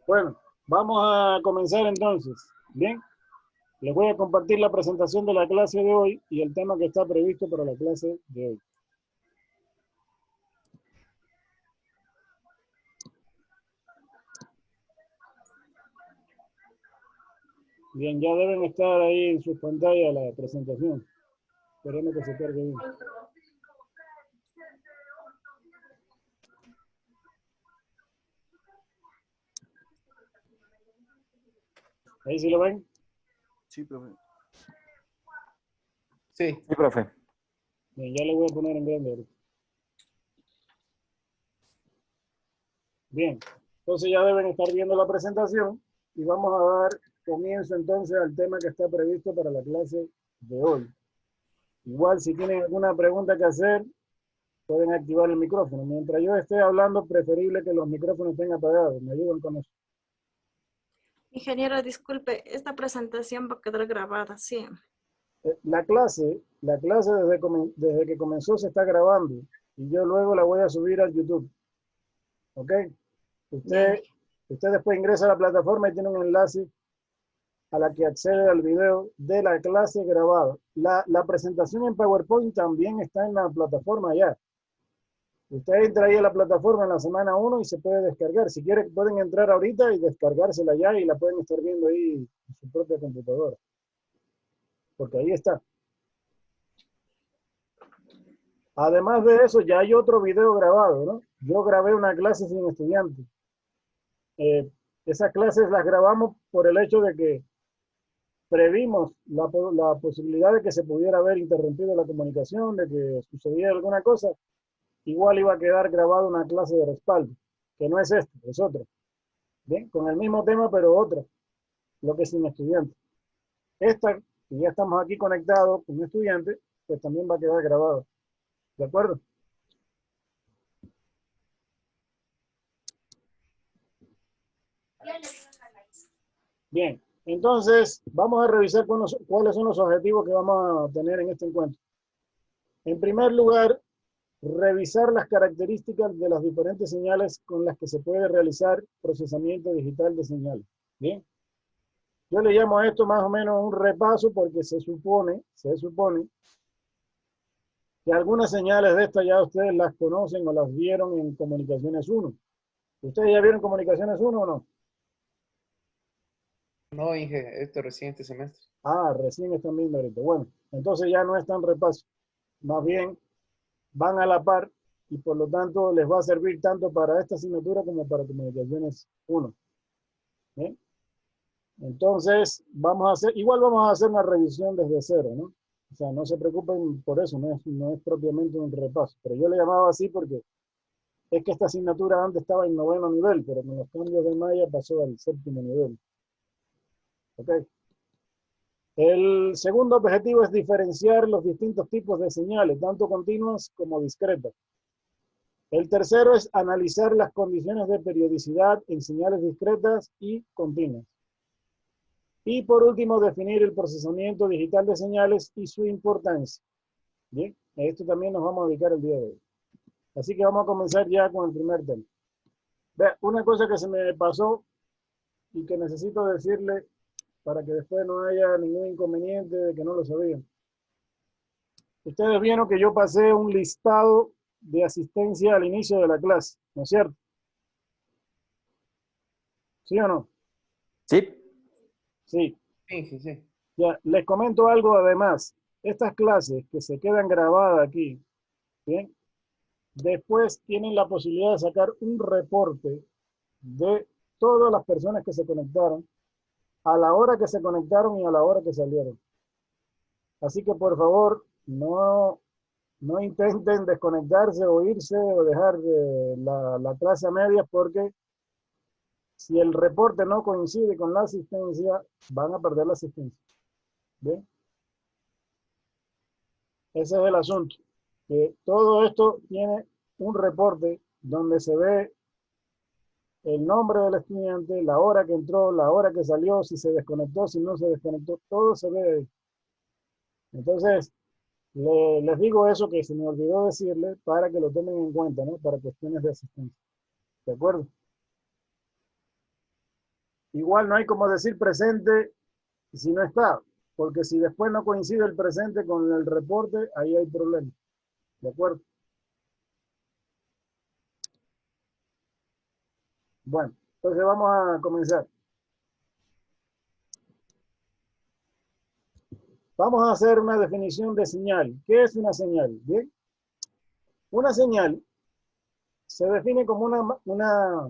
Speaker 1: Bueno, vamos a comenzar entonces. Bien, les voy a compartir la presentación de la clase de hoy y el tema que está previsto para la clase de hoy. Bien, ya deben estar ahí en sus pantallas la presentación. Esperemos que se cargue bien. ¿Ahí sí lo ven?
Speaker 3: Sí, profe.
Speaker 6: Sí.
Speaker 2: sí, profe.
Speaker 1: Bien, ya le voy a poner en grande ahorita. Bien, entonces ya deben estar viendo la presentación y vamos a dar comienzo entonces al tema que está previsto para la clase de hoy. Igual si tienen alguna pregunta que hacer, pueden activar el micrófono. Mientras yo esté hablando, preferible que los micrófonos estén apagados. Me ayudan con eso.
Speaker 4: Ingeniero, disculpe, esta presentación va a quedar grabada, sí.
Speaker 1: La clase desde que comenzó se está grabando y yo luego la voy a subir al YouTube. ¿Ok? Usted después ingresa a la plataforma y tiene un enlace a la que accede al video de la clase grabada. La presentación en PowerPoint también está en la plataforma ya. Usted entra ahí a la plataforma en la semana 1 y se puede descargar. Si quiere, pueden entrar ahorita y descargársela ya y la pueden estar viendo ahí en su propia computadora. Porque ahí está. Además de eso, ya hay otro video grabado, ¿no? Yo grabé una clase sin estudiantes. Esas clases las grabamos por el hecho de que previmos la posibilidad de que se pudiera haber interrumpido la comunicación, de que sucediera alguna cosa. Igual iba a quedar grabada una clase de respaldo, que no es esta, es otra. Bien, con el mismo tema, pero otra, lo que es sin estudiante. Esta, que ya estamos aquí conectados con un estudiante, pues también va a quedar grabada. ¿De acuerdo? Bien, entonces vamos a revisar cuáles son los objetivos que vamos a tener en este encuentro. En primer lugar, revisar las características de las diferentes señales con las que se puede realizar procesamiento digital de señales. Bien. Yo le llamo a esto más o menos un repaso porque se supone que algunas señales de estas ya ustedes las conocen o las vieron en Comunicaciones 1. ¿Ustedes ya vieron Comunicaciones 1 o no?
Speaker 6: No, Inge, este reciente semestre.
Speaker 1: Ah, recién están viendo ahorita. Bueno, entonces ya no es tan repaso. Más bien van a la par y por lo tanto les va a servir tanto para esta asignatura como para Comunicaciones 1. ¿Bien? Entonces, igual vamos a hacer una revisión desde cero, ¿no? O sea, no se preocupen por eso, no es propiamente un repaso. Pero yo le llamaba así porque es que esta asignatura antes estaba en 9º nivel, pero con los cambios de malla pasó al 7º nivel. ¿Ok? El segundo objetivo es diferenciar los distintos tipos de señales, tanto continuas como discretas. El tercero es analizar las condiciones de periodicidad en señales discretas y continuas. Y por último, definir el procesamiento digital de señales y su importancia. Bien, a esto también nos vamos a dedicar el día de hoy. Así que vamos a comenzar ya con el primer tema. Vea, una cosa que se me pasó y que necesito decirle para que después no haya ningún inconveniente de que no lo sabían. Ustedes vieron que yo pasé un listado de asistencia al inicio de la clase, ¿no es cierto? ¿Sí o no?
Speaker 2: Sí.
Speaker 1: Sí.
Speaker 6: Sí.
Speaker 1: Ya, les comento algo además. Estas clases que se quedan grabadas aquí, ¿bien? Después tienen la posibilidad de sacar un reporte de todas las personas que se conectaron, a la hora que se conectaron y a la hora que salieron. Así que por favor, no intenten desconectarse o irse o dejar la clase a medias, porque si el reporte no coincide con la asistencia, van a perder la asistencia. ¿Bien? Ese es el asunto. Que todo esto tiene un reporte donde se ve el nombre del estudiante, la hora que entró, la hora que salió, si se desconectó, si no se desconectó, todo se ve ahí. Entonces, les digo eso que se me olvidó decirle para que lo tomen en cuenta, ¿no? Para cuestiones de asistencia. ¿De acuerdo? Igual no hay como decir presente si no está, porque si después no coincide el presente con el reporte, ahí hay problema. ¿De acuerdo? Bueno, entonces vamos a comenzar. Vamos a hacer una definición de señal. ¿Qué es una señal? Bien. Una señal se define como una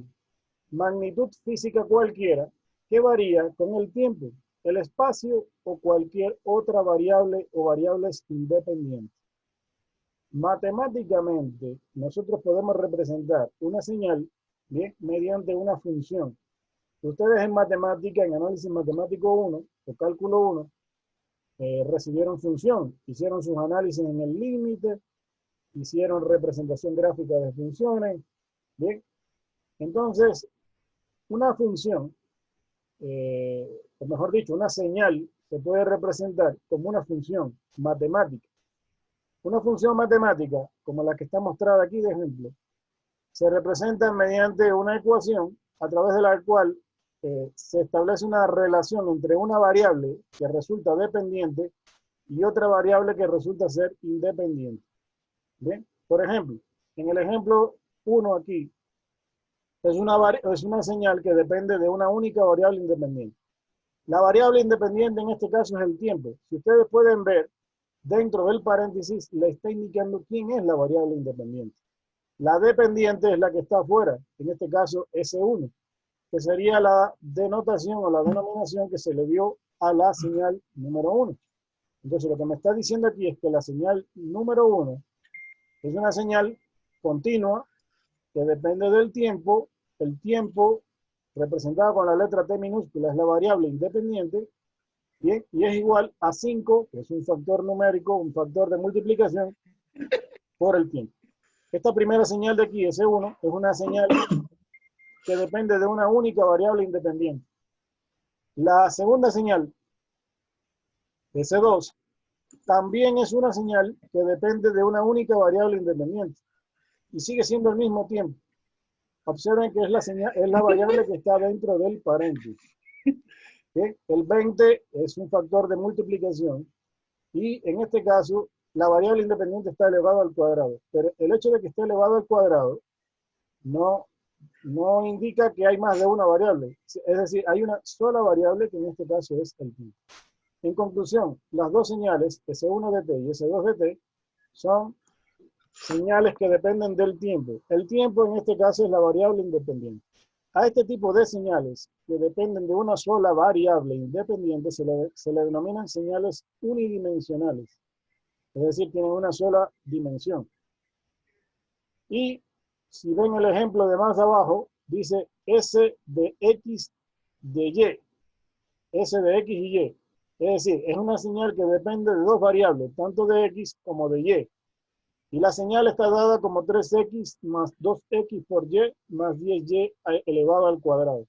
Speaker 1: magnitud física cualquiera que varía con el tiempo, el espacio o cualquier otra variable o variables independientes. Matemáticamente, nosotros podemos representar una señal, ¿bien?, mediante una función. Ustedes en matemática, en análisis matemático 1 o cálculo 1, recibieron función, hicieron sus análisis en el límite, hicieron representación gráfica de funciones, ¿bien? Entonces, una función, o mejor dicho, una señal se puede representar como una función matemática. Una función matemática, como la que está mostrada aquí de ejemplo, se representa mediante una ecuación a través de la cual se establece una relación entre una variable que resulta dependiente y otra variable que resulta ser independiente. ¿Bien? Por ejemplo, en el ejemplo 1 aquí, es una señal que depende de una única variable independiente. La variable independiente en este caso es el tiempo. Si ustedes pueden ver, dentro del paréntesis le está indicando quién es la variable independiente. La dependiente es la que está afuera, en este caso S1, que sería la denotación o la denominación que se le dio a la señal número 1. Entonces lo que me está diciendo aquí es que la señal número 1 es una señal continua que depende del tiempo. El tiempo representado con la letra T minúscula es la variable independiente, ¿bien? Y es igual a 5, que es un factor numérico, un factor de multiplicación por el tiempo. Esta primera señal de aquí, S1, es una señal que depende de una única variable independiente. La segunda señal, S2, también es una señal que depende de una única variable independiente y sigue siendo el mismo tiempo. Observen que es la variable que está dentro del paréntesis. ¿Sí? El 20 es un factor de multiplicación y en este caso la variable independiente está elevado al cuadrado. Pero el hecho de que esté elevado al cuadrado no indica que hay más de una variable. Es decir, hay una sola variable que en este caso es el tiempo. En conclusión, las dos señales, S1 de t y S2 de t, son señales que dependen del tiempo. El tiempo en este caso es la variable independiente. A este tipo de señales que dependen de una sola variable independiente se le denominan señales unidimensionales. Es decir, tienen una sola dimensión. Y si ven el ejemplo de más abajo, dice S de X de Y. S de X y Y. Es decir, es una señal que depende de dos variables, tanto de X como de Y. Y la señal está dada como 3x más 2x por y más 10y elevado al cuadrado.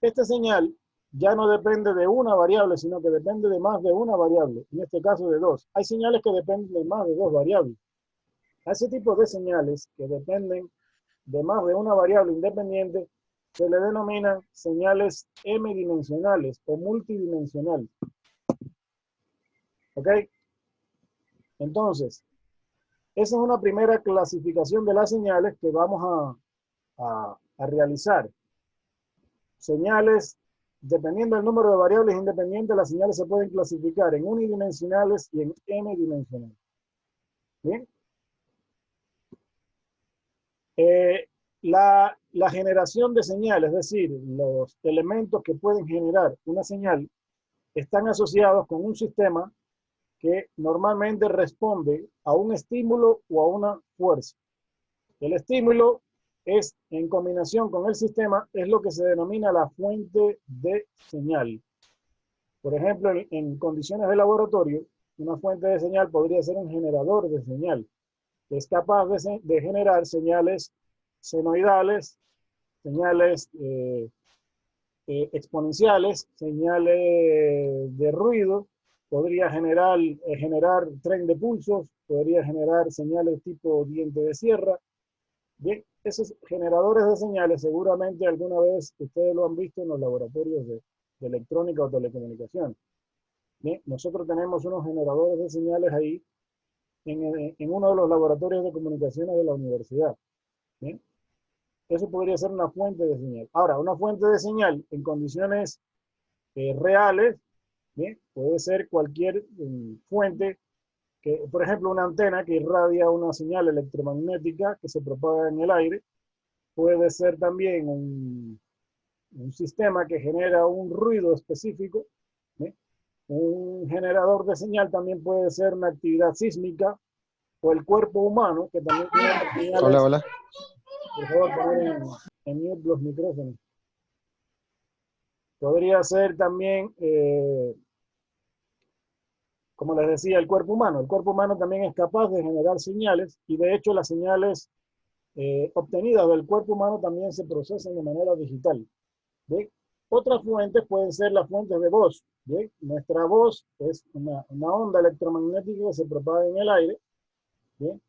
Speaker 1: Esta señal ya no depende de una variable, sino que depende de más de una variable, en este caso de dos. Hay señales que dependen de más de dos variables. A ese tipo de señales que dependen de más de una variable independiente se le denominan señales m-dimensionales o multidimensionales. ¿Ok? Entonces, esa es una primera clasificación de las señales que vamos a realizar. Señales, dependiendo del número de variables independientes, las señales se pueden clasificar en unidimensionales y en m-dimensionales. ¿Bien? La generación de señales, es decir, los elementos que pueden generar una señal, están asociados con un sistema que normalmente responde a un estímulo o a una fuerza. El estímulo es, en combinación con el sistema, es lo que se denomina la fuente de señal. Por ejemplo, en condiciones de laboratorio, una fuente de señal podría ser un generador de señal, que es capaz de generar señales senoidales, señales exponenciales, señales de ruido, podría generar tren de pulsos, podría generar señales tipo diente de sierra. Bien, esos generadores de señales seguramente alguna vez ustedes lo han visto en los laboratorios de electrónica o telecomunicación. Bien, nosotros tenemos unos generadores de señales ahí en uno de los laboratorios de comunicaciones de la universidad. Bien, eso podría ser una fuente de señal. Ahora, una fuente de señal en condiciones reales, ¿bien? Puede ser cualquier fuente, que, por ejemplo, una antena que irradia una señal electromagnética que se propaga en el aire. Puede ser también un sistema que genera un ruido específico. ¿Bien? Un generador de señal también puede ser una actividad sísmica o el cuerpo humano, que también genera señales.
Speaker 11: Hola, hola.
Speaker 1: Por favor, poner en mute los micrófonos. Podría ser también, como les decía, el cuerpo humano. El cuerpo humano también es capaz de generar señales y de hecho las señales obtenidas del cuerpo humano también se procesan de manera digital. ¿Ve? Otras fuentes pueden ser las fuentes de voz. ¿Ve? Nuestra voz es una onda electromagnética que se propaga en el aire. ¿Ve?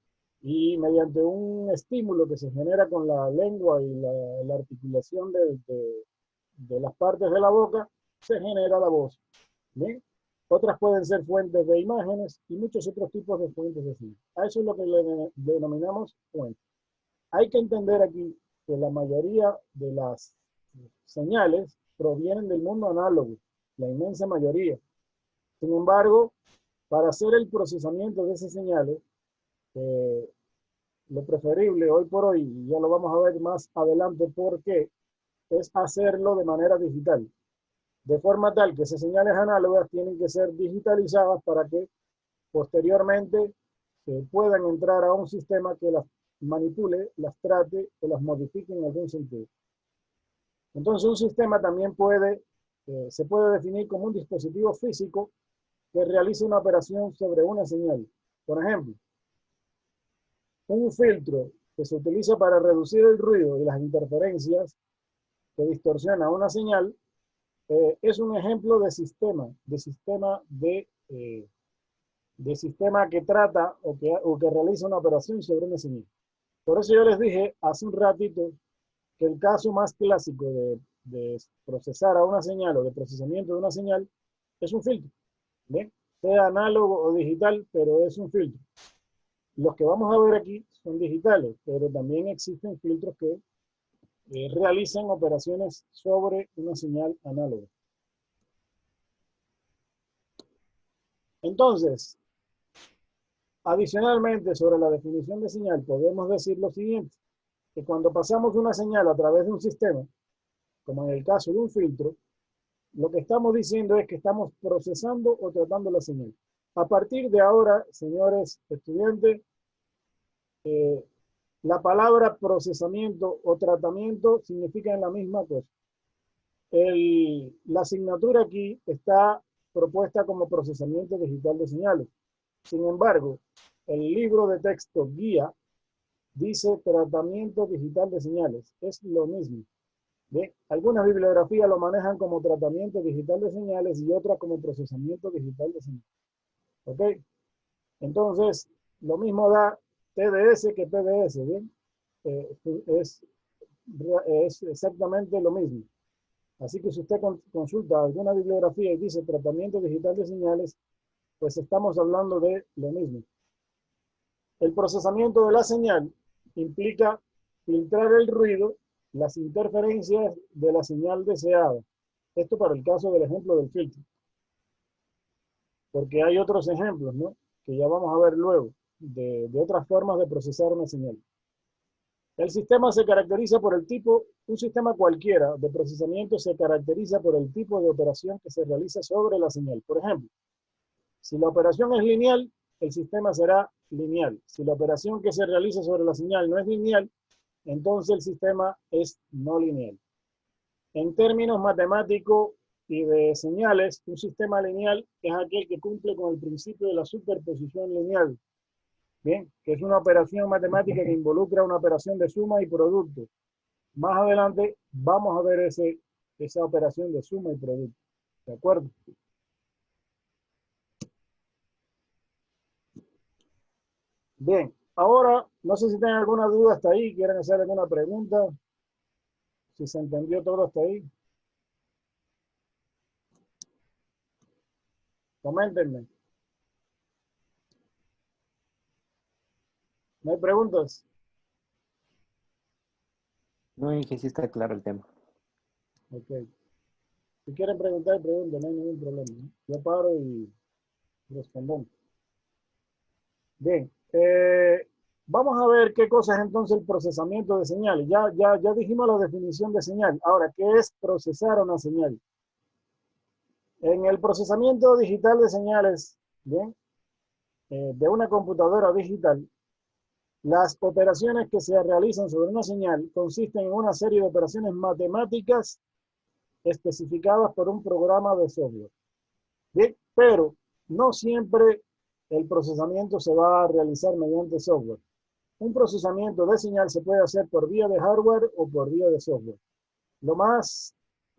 Speaker 1: Y mediante un estímulo que se genera con la lengua y la articulación de las partes de la boca, se genera la voz. ¿Bien? Otras pueden ser fuentes de imágenes y muchos otros tipos de fuentes de señal. A eso es lo que le denominamos fuente. Hay que entender aquí que la mayoría de las señales provienen del mundo análogo, la inmensa mayoría. Sin embargo, para hacer el procesamiento de esas señales, lo preferible hoy por hoy, y ya lo vamos a ver más adelante por qué, es hacerlo de manera digital. De forma tal que esas señales análogas tienen que ser digitalizadas para que posteriormente se puedan entrar a un sistema que las manipule, las trate o las modifique en algún sentido. Entonces un sistema también se puede definir como un dispositivo físico que realiza una operación sobre una señal. Por ejemplo, un filtro que se utiliza para reducir el ruido y las interferencias que distorsiona una señal es un ejemplo de sistema que trata o que realiza una operación sobre una señal. Por eso yo les dije hace un ratito que el caso más clásico de procesar a una señal o de procesamiento de una señal es un filtro. ¿Bien? Sea análogo o digital, pero es un filtro. Los que vamos a ver aquí son digitales, pero también existen filtros que realizan operaciones sobre una señal análoga. Entonces, adicionalmente sobre la definición de señal, podemos decir lo siguiente, que cuando pasamos una señal a través de un sistema, como en el caso de un filtro, lo que estamos diciendo es que estamos procesando o tratando la señal. A partir de ahora, señores estudiantes, la palabra procesamiento o tratamiento significan la misma cosa. La asignatura aquí está propuesta como procesamiento digital de señales. Sin embargo, el libro de texto guía dice tratamiento digital de señales. Es lo mismo. ¿Bien? Algunas bibliografías lo manejan como tratamiento digital de señales y otras como procesamiento digital de señales. ¿Ok? Entonces, lo mismo da TDS que PDS. ¿Bien? Es exactamente lo mismo. Así que si usted consulta alguna bibliografía y dice tratamiento digital de señales, pues estamos hablando de lo mismo. El procesamiento de la señal implica filtrar el ruido, las interferencias de la señal deseada. Esto para el caso del ejemplo del filtro. Porque hay otros ejemplos, ¿no? Que ya vamos a ver luego, de otras formas de procesar una señal. El sistema se caracteriza por el tipo, un sistema cualquiera de procesamiento se caracteriza por el tipo de operación que se realiza sobre la señal. Por ejemplo, si la operación es lineal, el sistema será lineal. Si la operación que se realiza sobre la señal no es lineal, entonces el sistema es no lineal. En términos matemáticos y de señales, un sistema lineal es aquel que cumple con el principio de la superposición lineal. Bien, que es una operación matemática que involucra una operación de suma y producto. Más adelante vamos a ver esa operación de suma y producto. ¿De acuerdo? Bien, ahora no sé si tienen alguna duda hasta ahí, quieren hacer alguna pregunta, si se entendió todo hasta ahí. Coméntenme. ¿No hay preguntas?
Speaker 2: No, Inge, sí está claro el tema.
Speaker 1: Ok. Si quieren preguntar, pregunten, no hay ningún problema, ¿no? Yo paro y respondemos. Bien, vamos a ver qué cosa es entonces el procesamiento de señales. Ya dijimos la definición de señal. Ahora, ¿qué es procesar una señal? En el procesamiento digital de señales, bien, de una computadora digital, las operaciones que se realizan sobre una señal consisten en una serie de operaciones matemáticas especificadas por un programa de software. Bien, pero no siempre el procesamiento se va a realizar mediante software. Un procesamiento de señal se puede hacer por vía de hardware o por vía de software. Lo más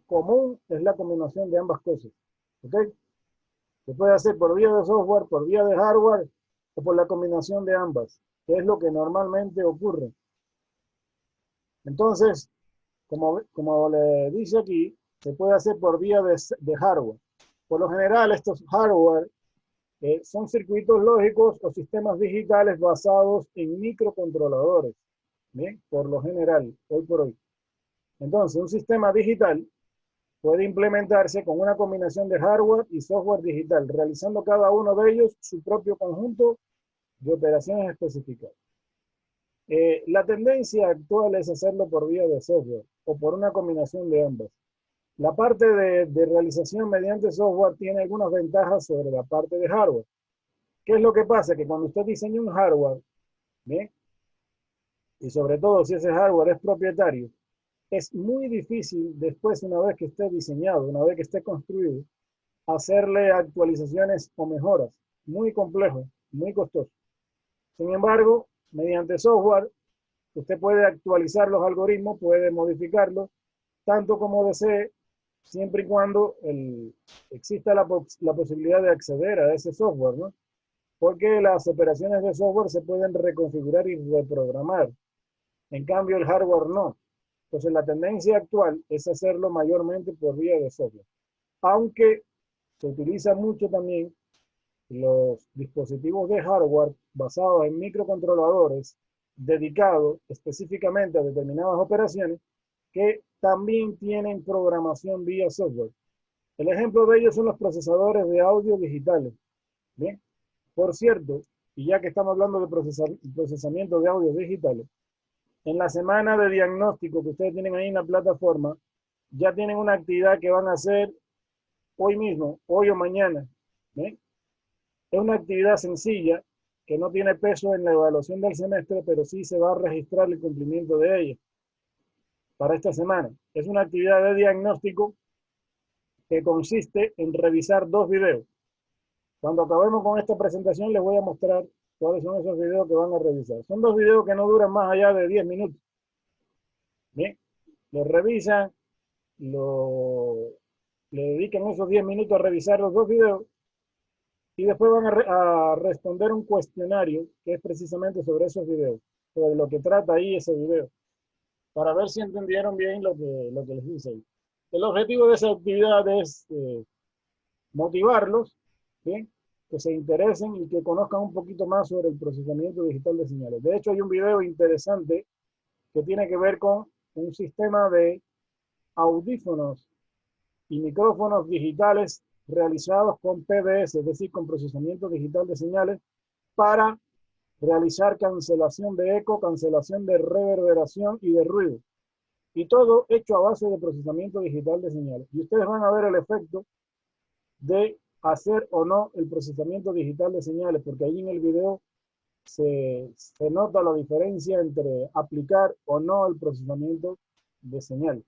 Speaker 1: común es la combinación de ambas cosas. ¿Ok? Se puede hacer por vía de software, por vía de hardware o por la combinación de ambas, que es lo que normalmente ocurre. Entonces, como le dice aquí, se puede hacer por vía de hardware. Por lo general, estos hardware son circuitos lógicos o sistemas digitales basados en microcontroladores. ¿Bien? Por lo general, hoy por hoy. Entonces, un sistema digital puede implementarse con una combinación de hardware y software digital, realizando cada uno de ellos su propio conjunto de operaciones específicas. La tendencia actual es hacerlo por vía de software o por una combinación de ambas. La parte de realización mediante software tiene algunas ventajas sobre la parte de hardware. ¿Qué es lo que pasa? Que cuando usted diseña un hardware, ¿bien? Y sobre todo si ese hardware es propietario, es muy difícil después, una vez que esté diseñado, una vez que esté construido, hacerle actualizaciones o mejoras. Muy complejo, muy costoso. Sin embargo, mediante software, usted puede actualizar los algoritmos, puede modificarlos, tanto como desee, siempre y cuando exista la posibilidad de acceder a ese software, ¿no? Porque las operaciones de software se pueden reconfigurar y reprogramar. En cambio, el hardware no. Entonces, la tendencia actual es hacerlo mayormente por vía de software. Aunque se utiliza mucho también los dispositivos de hardware basados en microcontroladores dedicados específicamente a determinadas operaciones que también tienen programación vía software. El ejemplo de ellos son los procesadores de audio digitales. Bien, por cierto, y ya que estamos hablando de procesamiento de audio digitales, en la semana de diagnóstico que ustedes tienen ahí en la plataforma, ya tienen una actividad que van a hacer hoy mismo, hoy o mañana. ¿Bien? Es una actividad sencilla que no tiene peso en la evaluación del semestre, pero sí se va a registrar el cumplimiento de ella para esta semana. Es una actividad de diagnóstico que consiste en revisar 2 videos. Cuando acabemos con esta presentación les voy a mostrar cuáles son esos videos que van a revisar. Son 2 videos que no duran más allá de 10 minutos. Bien, los revisan, le dedican esos 10 minutos a revisar los 2 videos y después van a responder un cuestionario que es precisamente sobre esos videos, sobre lo que trata ahí ese video, para ver si entendieron bien lo que les dice ahí. El objetivo de esa actividad es motivarlos, ¿bien?, que se interesen y que conozcan un poquito más sobre el procesamiento digital de señales. De hecho, hay un video interesante que tiene que ver con un sistema de audífonos y micrófonos digitales realizados con PDS, es decir, con procesamiento digital de señales, para realizar cancelación de eco, cancelación de reverberación y de ruido. Y todo hecho a base de procesamiento digital de señales. Y ustedes van a ver el efecto de hacer o no el procesamiento digital de señales, porque ahí en el video se nota la diferencia entre aplicar o no el procesamiento de señales.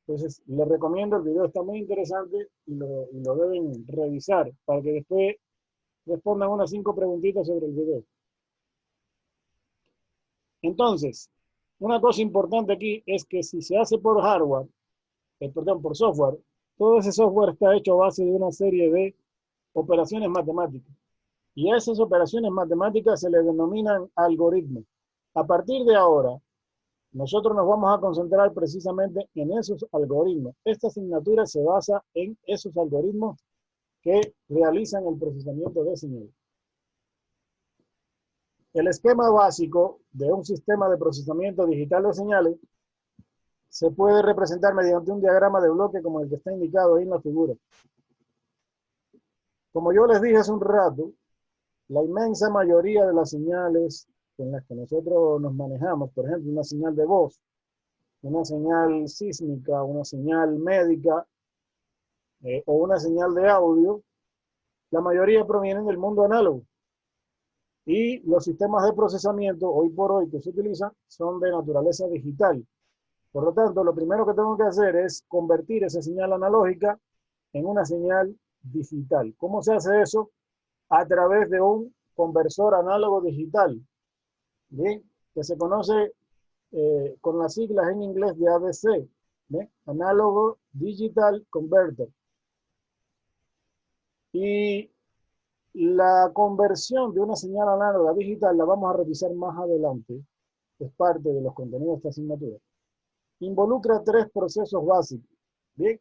Speaker 1: Entonces, les recomiendo, el video está muy interesante y lo deben revisar para que después respondan unas 5 preguntitas sobre el video. Entonces, una cosa importante aquí es que si se hace por hardware, por software, todo ese software está hecho a base de una serie de operaciones matemáticas. Y a esas operaciones matemáticas se le denominan algoritmos. A partir de ahora, nosotros nos vamos a concentrar precisamente en esos algoritmos. Esta asignatura se basa en esos algoritmos que realizan el procesamiento de señales. El esquema básico de un sistema de procesamiento digital de señales se puede representar mediante un diagrama de bloque como el que está indicado ahí en la figura. Como yo les dije hace un rato, la inmensa mayoría de las señales con las que nosotros nos manejamos, por ejemplo, una señal de voz, una señal sísmica, una señal médica o una señal de audio, la mayoría provienen del mundo análogo. Y los sistemas de procesamiento, hoy por hoy, que se utilizan, son de naturaleza digital. Por lo tanto, lo primero que tengo que hacer es convertir esa señal analógica en una señal digital. ¿Cómo se hace eso? A través de un conversor análogo digital, ¿bien?, que se conoce con las siglas en inglés de ADC, ¿bien?, Análogo Digital Converter. Y la conversión de una señal análoga a digital la vamos a revisar más adelante, es parte de los contenidos de esta asignatura. Involucra 3 procesos básicos, ¿bien?,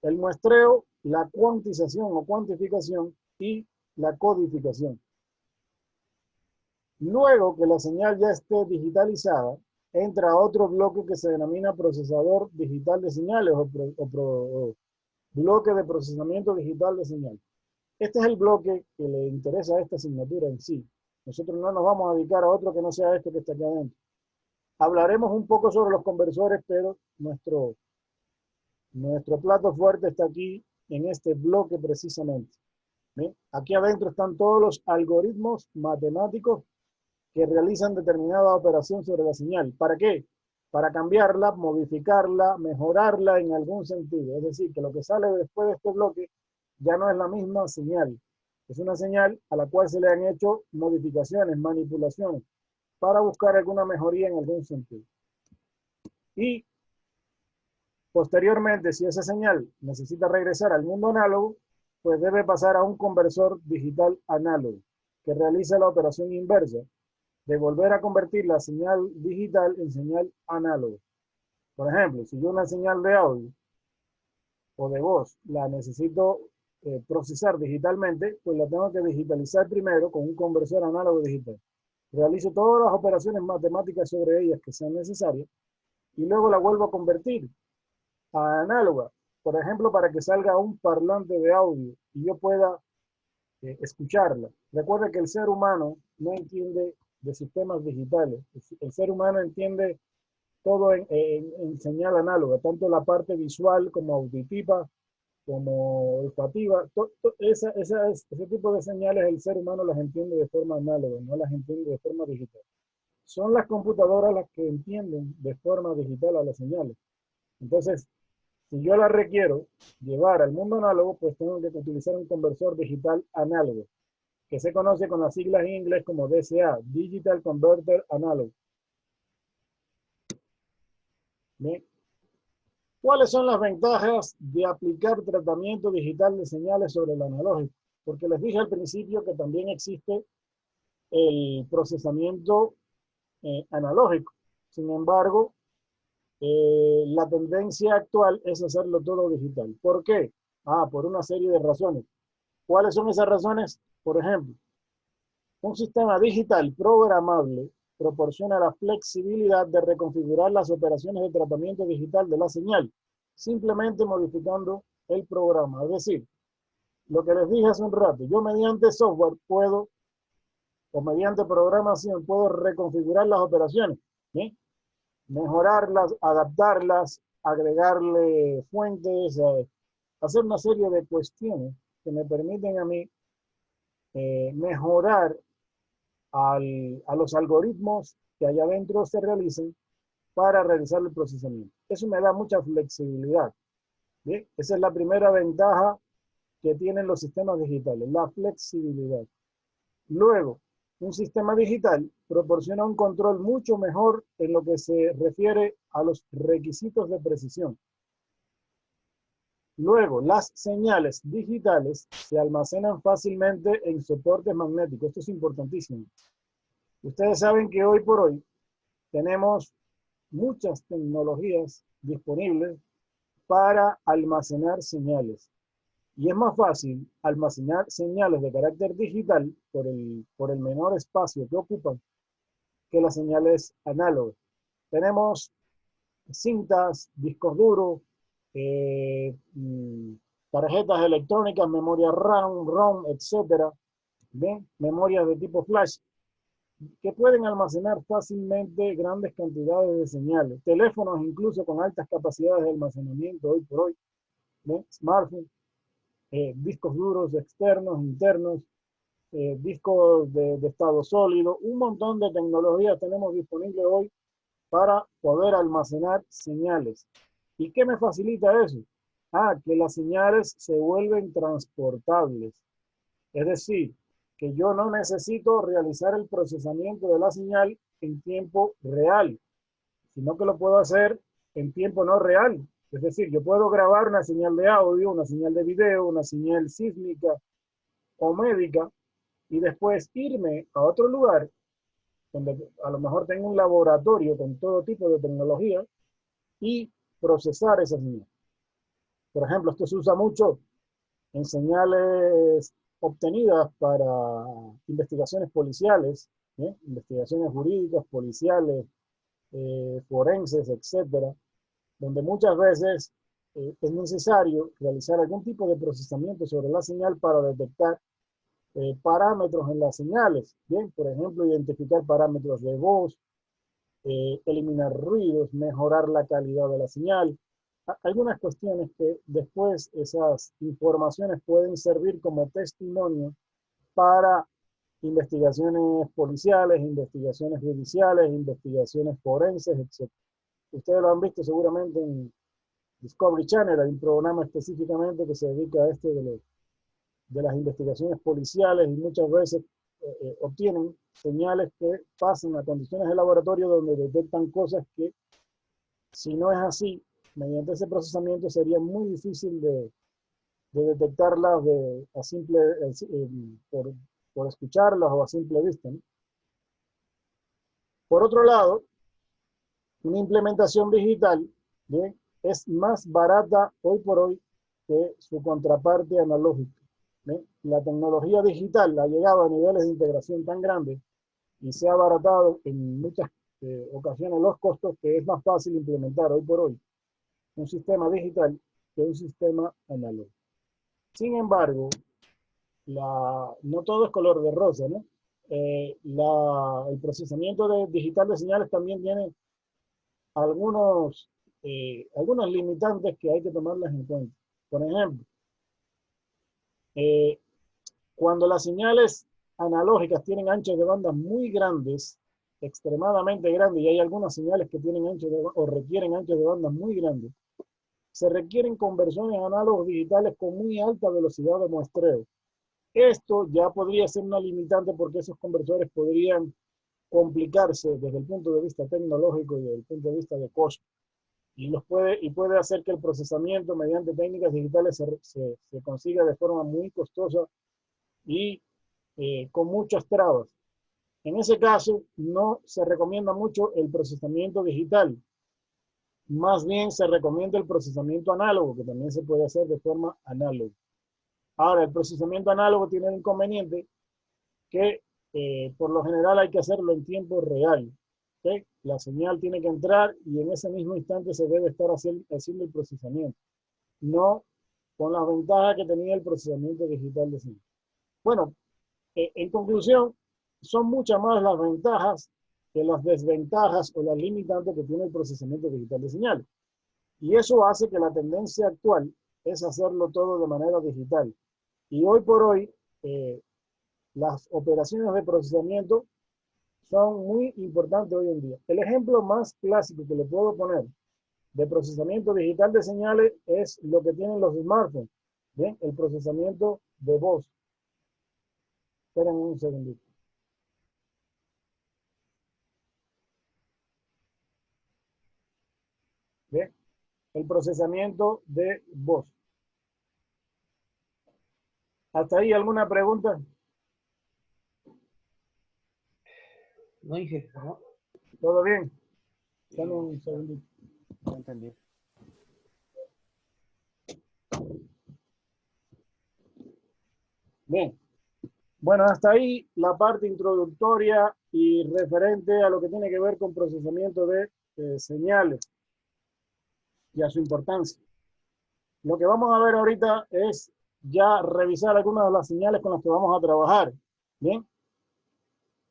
Speaker 1: el muestreo, la cuantización o cuantificación y la codificación. Luego que la señal ya esté digitalizada, entra otro bloque que se denomina procesador digital de señales o bloque de procesamiento digital de señales. Este es el bloque que le interesa a esta asignatura en sí. Nosotros no nos vamos a dedicar a otro que no sea esto que está aquí adentro. Hablaremos un poco sobre los conversores, pero nuestro plato fuerte está aquí en este bloque precisamente. ¿Bien? Aquí adentro están todos los algoritmos matemáticos que realizan determinada operación sobre la señal. ¿Para qué? Para cambiarla, modificarla, mejorarla en algún sentido. Es decir, que lo que sale después de este bloque ya no es la misma señal. Es una señal a la cual se le han hecho modificaciones, manipulaciones, para buscar alguna mejoría en algún sentido. Y posteriormente, si esa señal necesita regresar al mundo análogo, pues debe pasar a un conversor digital análogo, que realiza la operación inversa, de volver a convertir la señal digital en señal análoga. Por ejemplo, si yo una señal de audio o de voz la necesito procesar digitalmente, pues la tengo que digitalizar primero con un conversor análogo digital. Realizo todas las operaciones matemáticas sobre ellas que sean necesarias y luego la vuelvo a convertir a análoga, por ejemplo, para que salga un parlante de audio y yo pueda escucharla. Recuerda que el ser humano no entiende de sistemas digitales. El ser humano entiende todo en señal análoga, tanto la parte visual como auditiva, como olfativa. Ese tipo de señales el ser humano las entiende de forma análoga, no las entiende de forma digital. Son las computadoras las que entienden de forma digital a las señales. Entonces, si yo la requiero llevar al mundo análogo, pues tengo que utilizar un conversor digital análogo, que se conoce con las siglas en inglés como DCA, Digital Converter Analog. ¿Bien? ¿Cuáles son las ventajas de aplicar tratamiento digital de señales sobre el analógico? Porque les dije al principio que también existe el procesamiento analógico. Sin embargo, la tendencia actual es hacerlo todo digital. ¿Por qué? Por una serie de razones. ¿Cuáles son esas razones? Por ejemplo, un sistema digital programable proporciona la flexibilidad de reconfigurar las operaciones de tratamiento digital de la señal, simplemente modificando el programa. Es decir, lo que les dije hace un rato, yo mediante software puedo, o mediante programación, puedo reconfigurar las operaciones, ¿sí? Mejorarlas, adaptarlas, agregarle fuentes, hacer una serie de cuestiones que me permiten a mí mejorar a los algoritmos que allá adentro se realicen para realizar el procesamiento. Eso me da mucha flexibilidad. ¿Sí? Esa es la primera ventaja que tienen los sistemas digitales, la flexibilidad. Luego, un sistema digital proporciona un control mucho mejor en lo que se refiere a los requisitos de precisión. Luego, las señales digitales se almacenan fácilmente en soportes magnéticos. Esto es importantísimo. Ustedes saben que hoy por hoy tenemos muchas tecnologías disponibles para almacenar señales. Y es más fácil almacenar señales de carácter digital por el menor espacio que ocupan que las señales análogas. Tenemos cintas, discos duros, tarjetas electrónicas, memoria RAM, ROM, etcétera, ¿ven? Memorias de tipo flash, que pueden almacenar fácilmente grandes cantidades de señales. Teléfonos incluso con altas capacidades de almacenamiento hoy por hoy, ¿ven? Smartphones, discos duros externos, internos, discos de estado sólido, un montón de tecnologías tenemos disponible hoy para poder almacenar señales. ¿Y qué me facilita eso? Que las señales se vuelven transportables. Es decir, que yo no necesito realizar el procesamiento de la señal en tiempo real, sino que lo puedo hacer en tiempo no real. Es decir, yo puedo grabar una señal de audio, una señal de video, una señal sísmica o médica, y después irme a otro lugar donde a lo mejor tengo un laboratorio con todo tipo de tecnología y procesar esa señal. Por ejemplo, esto se usa mucho en señales obtenidas para investigaciones policiales, investigaciones jurídicas, policiales, forenses, etcétera, donde muchas veces es necesario realizar algún tipo de procesamiento sobre la señal para detectar parámetros en las señales. Bien, por ejemplo, identificar parámetros de voz, eliminar ruidos, mejorar la calidad de la señal. Algunas cuestiones que después esas informaciones pueden servir como testimonio para investigaciones policiales, investigaciones judiciales, investigaciones forenses, etc. Ustedes lo han visto seguramente en Discovery Channel, hay un programa específicamente que se dedica a esto de las investigaciones policiales y muchas veces obtienen señales que pasan a condiciones de laboratorio donde detectan cosas que, si no es así, mediante ese procesamiento sería muy difícil de detectarlas por escucharlas o a simple vista, ¿no? Por otro lado, una implementación digital, ¿bien?, es más barata hoy por hoy que su contraparte analógica. ¿Bien? La tecnología digital ha llegado a niveles de integración tan grandes y se ha abaratado en muchas ocasiones los costos, que es más fácil implementar hoy por hoy un sistema digital que un sistema analógico. Sin embargo, no todo es color de rosa, ¿no? El procesamiento digital de señales también tiene algunas limitantes que hay que tomarlas en cuenta. Por ejemplo, cuando las señales analógicas tienen anchos de banda muy grandes, extremadamente grandes, y hay algunas señales que tienen o requieren anchos de banda muy grandes, se requieren conversiones análogos digitales con muy alta velocidad de muestreo. Esto ya podría ser una limitante porque esos conversores podrían complicarse desde el punto de vista tecnológico y desde el punto de vista de costo. Y puede hacer que el procesamiento mediante técnicas digitales se consiga de forma muy costosa y con muchas trabas. En ese caso, no se recomienda mucho el procesamiento digital. Más bien se recomienda el procesamiento análogo, que también se puede hacer de forma análoga. Ahora, el procesamiento análogo tiene el inconveniente que por lo general hay que hacerlo en tiempo real. ¿Okay? La señal tiene que entrar y en ese mismo instante se debe estar haciendo el procesamiento. No con las ventajas que tenía el procesamiento digital de señal. Bueno, en conclusión, son muchas más las ventajas que las desventajas o las limitantes que tiene el procesamiento digital de señal. Y eso hace que la tendencia actual es hacerlo todo de manera digital. Y hoy por hoy, las operaciones de procesamiento son muy importantes hoy en día. El ejemplo más clásico que le puedo poner de procesamiento digital de señales es lo que tienen los smartphones. ¿Bien? El procesamiento de voz. Esperen un segundito. ¿Bien? El procesamiento de voz. ¿Hasta ahí alguna pregunta?
Speaker 6: No, Inge, no.
Speaker 1: ¿Todo bien? Dame un segundito.
Speaker 2: No entendí.
Speaker 1: Bien. Bueno, hasta ahí la parte introductoria y referente a lo que tiene que ver con procesamiento de señales y a su importancia. Lo que vamos a ver ahorita es ya revisar algunas de las señales con las que vamos a trabajar. Bien.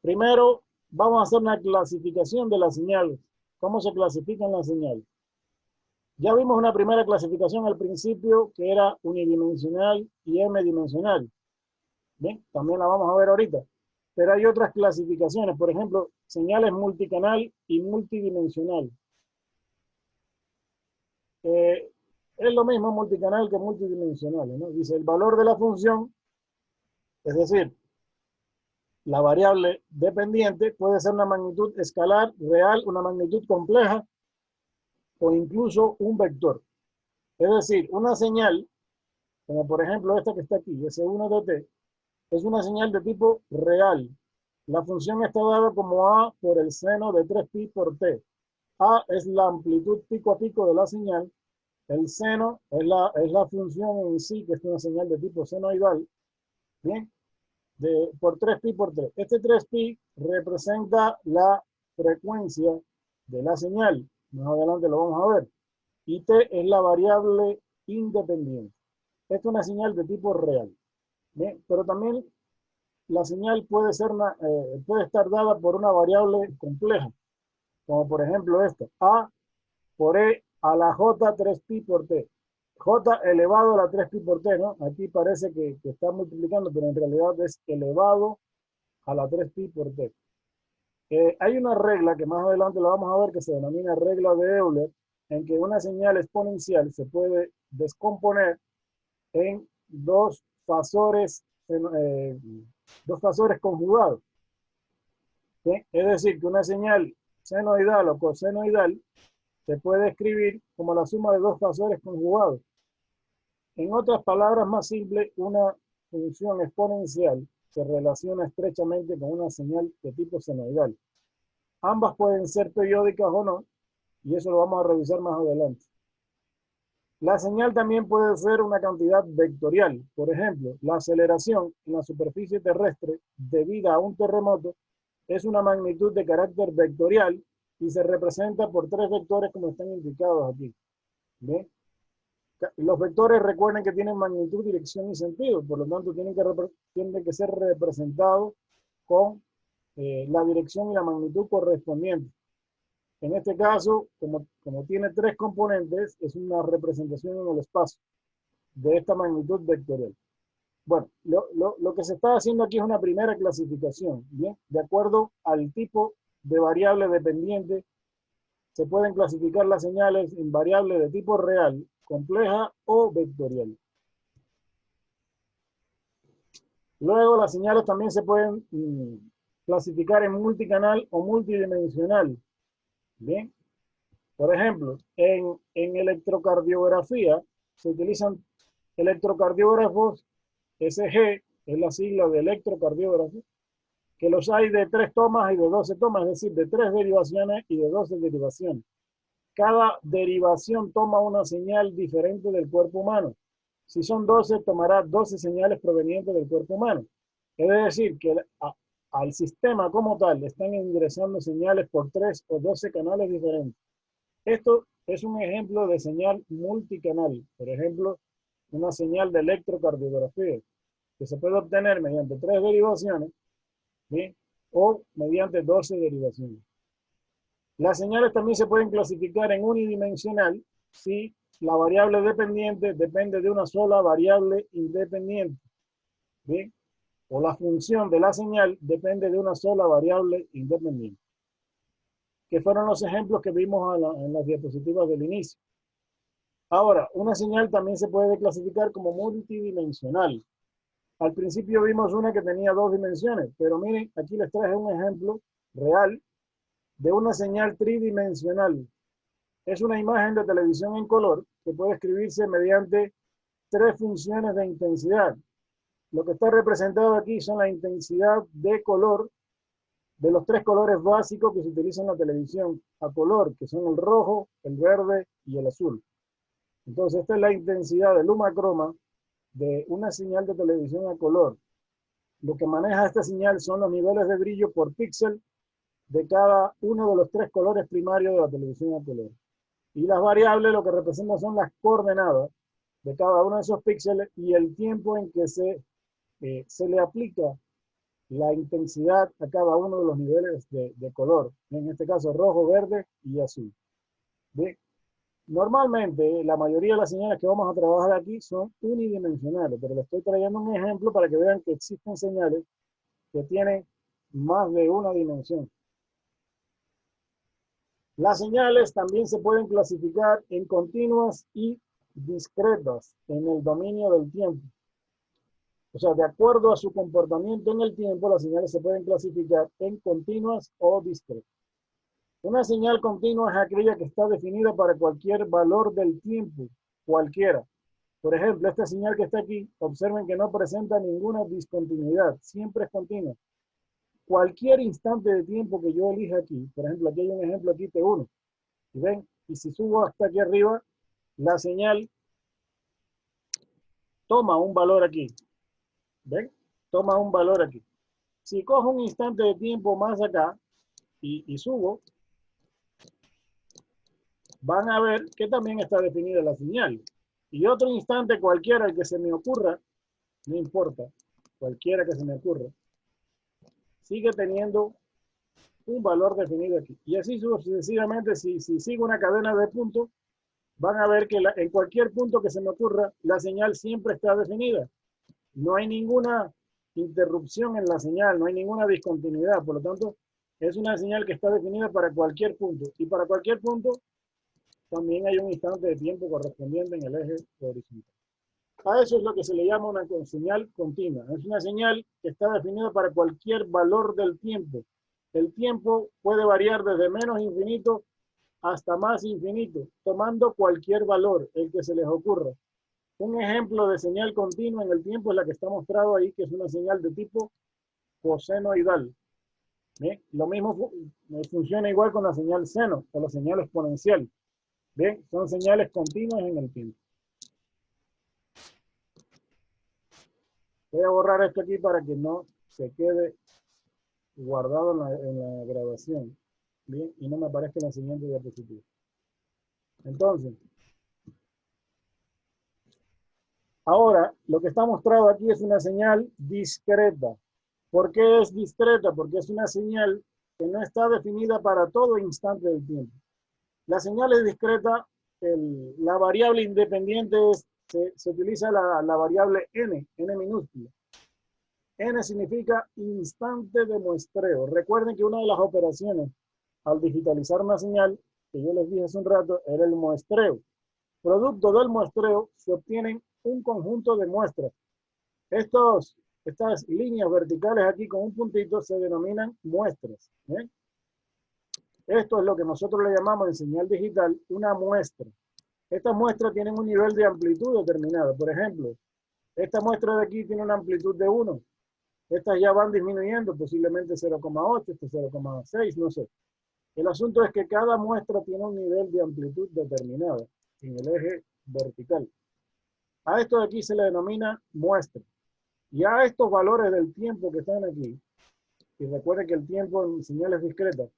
Speaker 1: Primero, vamos a hacer una clasificación de las señales. ¿Cómo se clasifican las señales? Ya vimos una primera clasificación al principio que era unidimensional y m-dimensional. Bien, también la vamos a ver ahorita. Pero hay otras clasificaciones, por ejemplo, señales multicanal y multidimensional. Es lo mismo multicanal que multidimensional, ¿no? Dice el valor de la función, es decir, la variable dependiente puede ser una magnitud escalar, real, una magnitud compleja o incluso un vector. Es decir, una señal, como por ejemplo esta que está aquí, S1 de t, es una señal de tipo real. La función está dada como A por el seno de 3pi por t. A es la amplitud pico a pico de la señal. El seno es la función en sí, que es una señal de tipo senoidal. Bien, por 3pi por 3. Este 3pi representa la frecuencia de la señal. Más adelante lo vamos a ver. Y t es la variable independiente. Esta es una señal de tipo real. Bien, pero también la señal puede estar dada por una variable compleja, como por ejemplo esta, A por E a la J 3pi por T. J elevado a la 3pi por T, ¿no? Aquí parece que está multiplicando, pero en realidad es elevado a la 3pi por T. Hay una regla que más adelante la vamos a ver que se denomina regla de Euler, en que una señal exponencial se puede descomponer en dos fasores conjugados. ¿Sí? Es decir, que una señal senoidal o cosenoidal se puede escribir como la suma de dos fasores conjugados. En otras palabras más simples, una función exponencial se relaciona estrechamente con una señal de tipo senoidal. Ambas pueden ser periódicas o no, y eso lo vamos a revisar más adelante. La señal también puede ser una cantidad vectorial. Por ejemplo, la aceleración en la superficie terrestre debida a un terremoto es una magnitud de carácter vectorial y se representa por tres vectores como están indicados aquí. ¿Ve? Los vectores recuerden que tienen magnitud, dirección y sentido, por lo tanto tienen que ser representados con la dirección y la magnitud correspondientes. En este caso, como tiene tres componentes, es una representación en el espacio de esta magnitud vectorial. Bueno, lo que se está haciendo aquí es una primera clasificación, ¿bien? De acuerdo al tipo de variable dependiente, se pueden clasificar las señales en variable de tipo real, compleja o vectorial. Luego las señales también se pueden clasificar en multicanal o multidimensional. Bien. Por ejemplo, en electrocardiografía se utilizan electrocardiógrafos SG, es la sigla de electrocardiógrafo, que los hay de 3 tomas y de 12 tomas, es decir, de 3 derivaciones y de 12 derivaciones. Cada derivación toma una señal diferente del cuerpo humano. Si son 12, tomará 12 señales provenientes del cuerpo humano. Es decir, que al sistema como tal le están ingresando señales por 3 o 12 canales diferentes. Esto es un ejemplo de señal multicanal. Por ejemplo, una señal de electrocardiografía que se puede obtener mediante 3 derivaciones, ¿sí? O mediante 12 derivaciones. Las señales también se pueden clasificar en unidimensional si la variable dependiente depende de una sola variable independiente, ¿sí? O la función de la señal depende de una sola variable independiente, que fueron los ejemplos que vimos en las diapositivas del inicio. Ahora, una señal también se puede clasificar como multidimensional. Al principio vimos una que tenía 2 dimensiones, pero miren, aquí les traje un ejemplo real de una señal tridimensional. Es una imagen de televisión en color que puede escribirse mediante 3 funciones de intensidad. Lo que está representado aquí son la intensidad de color de los 3 colores básicos que se utilizan en la televisión a color, que son el rojo, el verde y el azul. Entonces, esta es la intensidad del lumacroma de una señal de televisión a color. Lo que maneja esta señal son los niveles de brillo por píxel de cada uno de los 3 colores primarios de la televisión a color. Y las variables lo que representan son las coordenadas de cada uno de esos píxeles y el tiempo en que se le aplica la intensidad a cada uno de los niveles de color, en este caso rojo, verde y azul. ¿Bien? Normalmente la mayoría de las señales que vamos a trabajar aquí son unidimensionales, pero les estoy trayendo un ejemplo para que vean que existen señales que tienen más de una dimensión. Las señales también se pueden clasificar en continuas y discretas en el dominio del tiempo. O sea, de acuerdo a su comportamiento en el tiempo, las señales se pueden clasificar en continuas o discretas. Una señal continua es aquella que está definida para cualquier valor del tiempo, cualquiera. Por ejemplo, esta señal que está aquí, observen que no presenta ninguna discontinuidad, siempre es continua. Cualquier instante de tiempo que yo elija aquí, por ejemplo, aquí hay un ejemplo aquí T1, ¿y ven? Y si subo hasta aquí arriba, la señal toma un valor aquí, ¿ven? Toma un valor aquí. Si cojo un instante de tiempo más acá y subo, van a ver que también está definida la señal. Y otro instante cualquiera el que se me ocurra, no importa, cualquiera que se me ocurra, sigue teniendo un valor definido aquí. Y así sucesivamente, si sigo una cadena de puntos, van a ver que en cualquier punto que se me ocurra, la señal siempre está definida. No hay ninguna interrupción en la señal, no hay ninguna discontinuidad. Por lo tanto, es una señal que está definida para cualquier punto. Y para cualquier punto, también hay un instante de tiempo correspondiente en el eje horizontal. A eso es lo que se le llama una señal continua. Es una señal que está definida para cualquier valor del tiempo. El tiempo puede variar desde menos infinito hasta más infinito, tomando cualquier valor, el que se les ocurra. Un ejemplo de señal continua en el tiempo es la que está mostrado ahí, que es una señal de tipo cosenoidal. ¿Bien? Lo mismo funciona igual con la señal seno o la señal exponencial. Bien, son señales continuas en el tiempo. Voy a borrar esto aquí para que no se quede guardado en la grabación. Bien, y no me aparezca en la siguiente diapositiva. Entonces, ahora lo que está mostrado aquí es una señal discreta. ¿Por qué es discreta? Porque es una señal que no está definida para todo instante del tiempo. La señal es discreta, la variable independiente se utiliza la variable n minúscula. N significa instante de muestreo. Recuerden que una de las operaciones al digitalizar una señal, que yo les dije hace un rato, era el muestreo. Producto del muestreo se obtienen un conjunto de muestras. Estos Estas líneas verticales aquí con un puntito se denominan muestras. Esto es lo que nosotros le llamamos en señal digital una muestra. Estas muestras tienen un nivel de amplitud determinado. Por ejemplo, esta muestra de aquí tiene una amplitud de 1. Estas ya van disminuyendo, posiblemente 0,8, este 0,6, no sé. El asunto es que cada muestra tiene un nivel de amplitud determinado en el eje vertical. A esto de aquí se le denomina muestra. Y a estos valores del tiempo que están aquí, y recuerden que el tiempo en señales discretas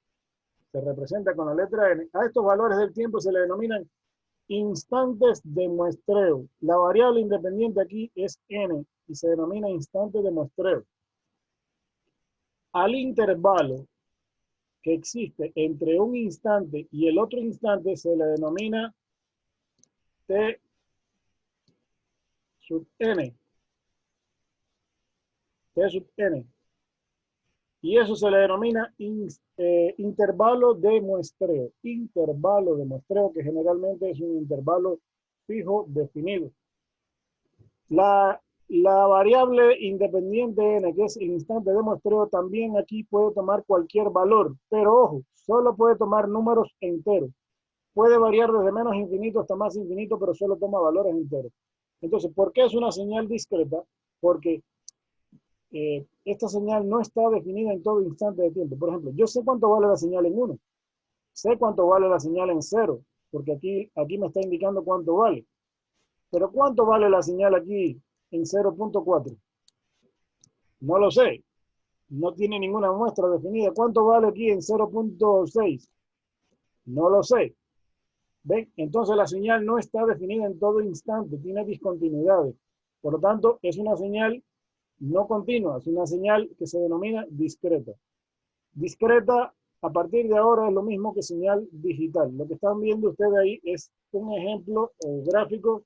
Speaker 1: se representa con la letra N, a estos valores del tiempo se le denominan instantes de muestreo. La variable independiente aquí es N y se denomina instante de muestreo. Al intervalo que existe entre un instante y el otro instante se le denomina T sub N. T sub N. Y eso se le denomina intervalo de muestreo. Intervalo de muestreo, que generalmente es un intervalo fijo definido. La variable independiente n, que es el instante de muestreo, también aquí puede tomar cualquier valor. Pero ojo, solo puede tomar números enteros. Puede variar desde menos infinito hasta más infinito, pero solo toma valores enteros. Entonces, ¿por qué es una señal discreta? Porque esta señal no está definida en todo instante de tiempo. Por ejemplo, yo sé cuánto vale la señal en 1. Sé cuánto vale la señal en 0, porque aquí me está indicando cuánto vale. Pero ¿cuánto vale la señal aquí en 0.4? No lo sé. No tiene ninguna muestra definida. ¿Cuánto vale aquí en 0.6? No lo sé. ¿Ven? Entonces la señal no está definida en todo instante, tiene discontinuidades. Por lo tanto, es una señal no continua, es una señal que se denomina discreta. Discreta, a partir de ahora, es lo mismo que señal digital. Lo que están viendo ustedes ahí es un ejemplo gráfico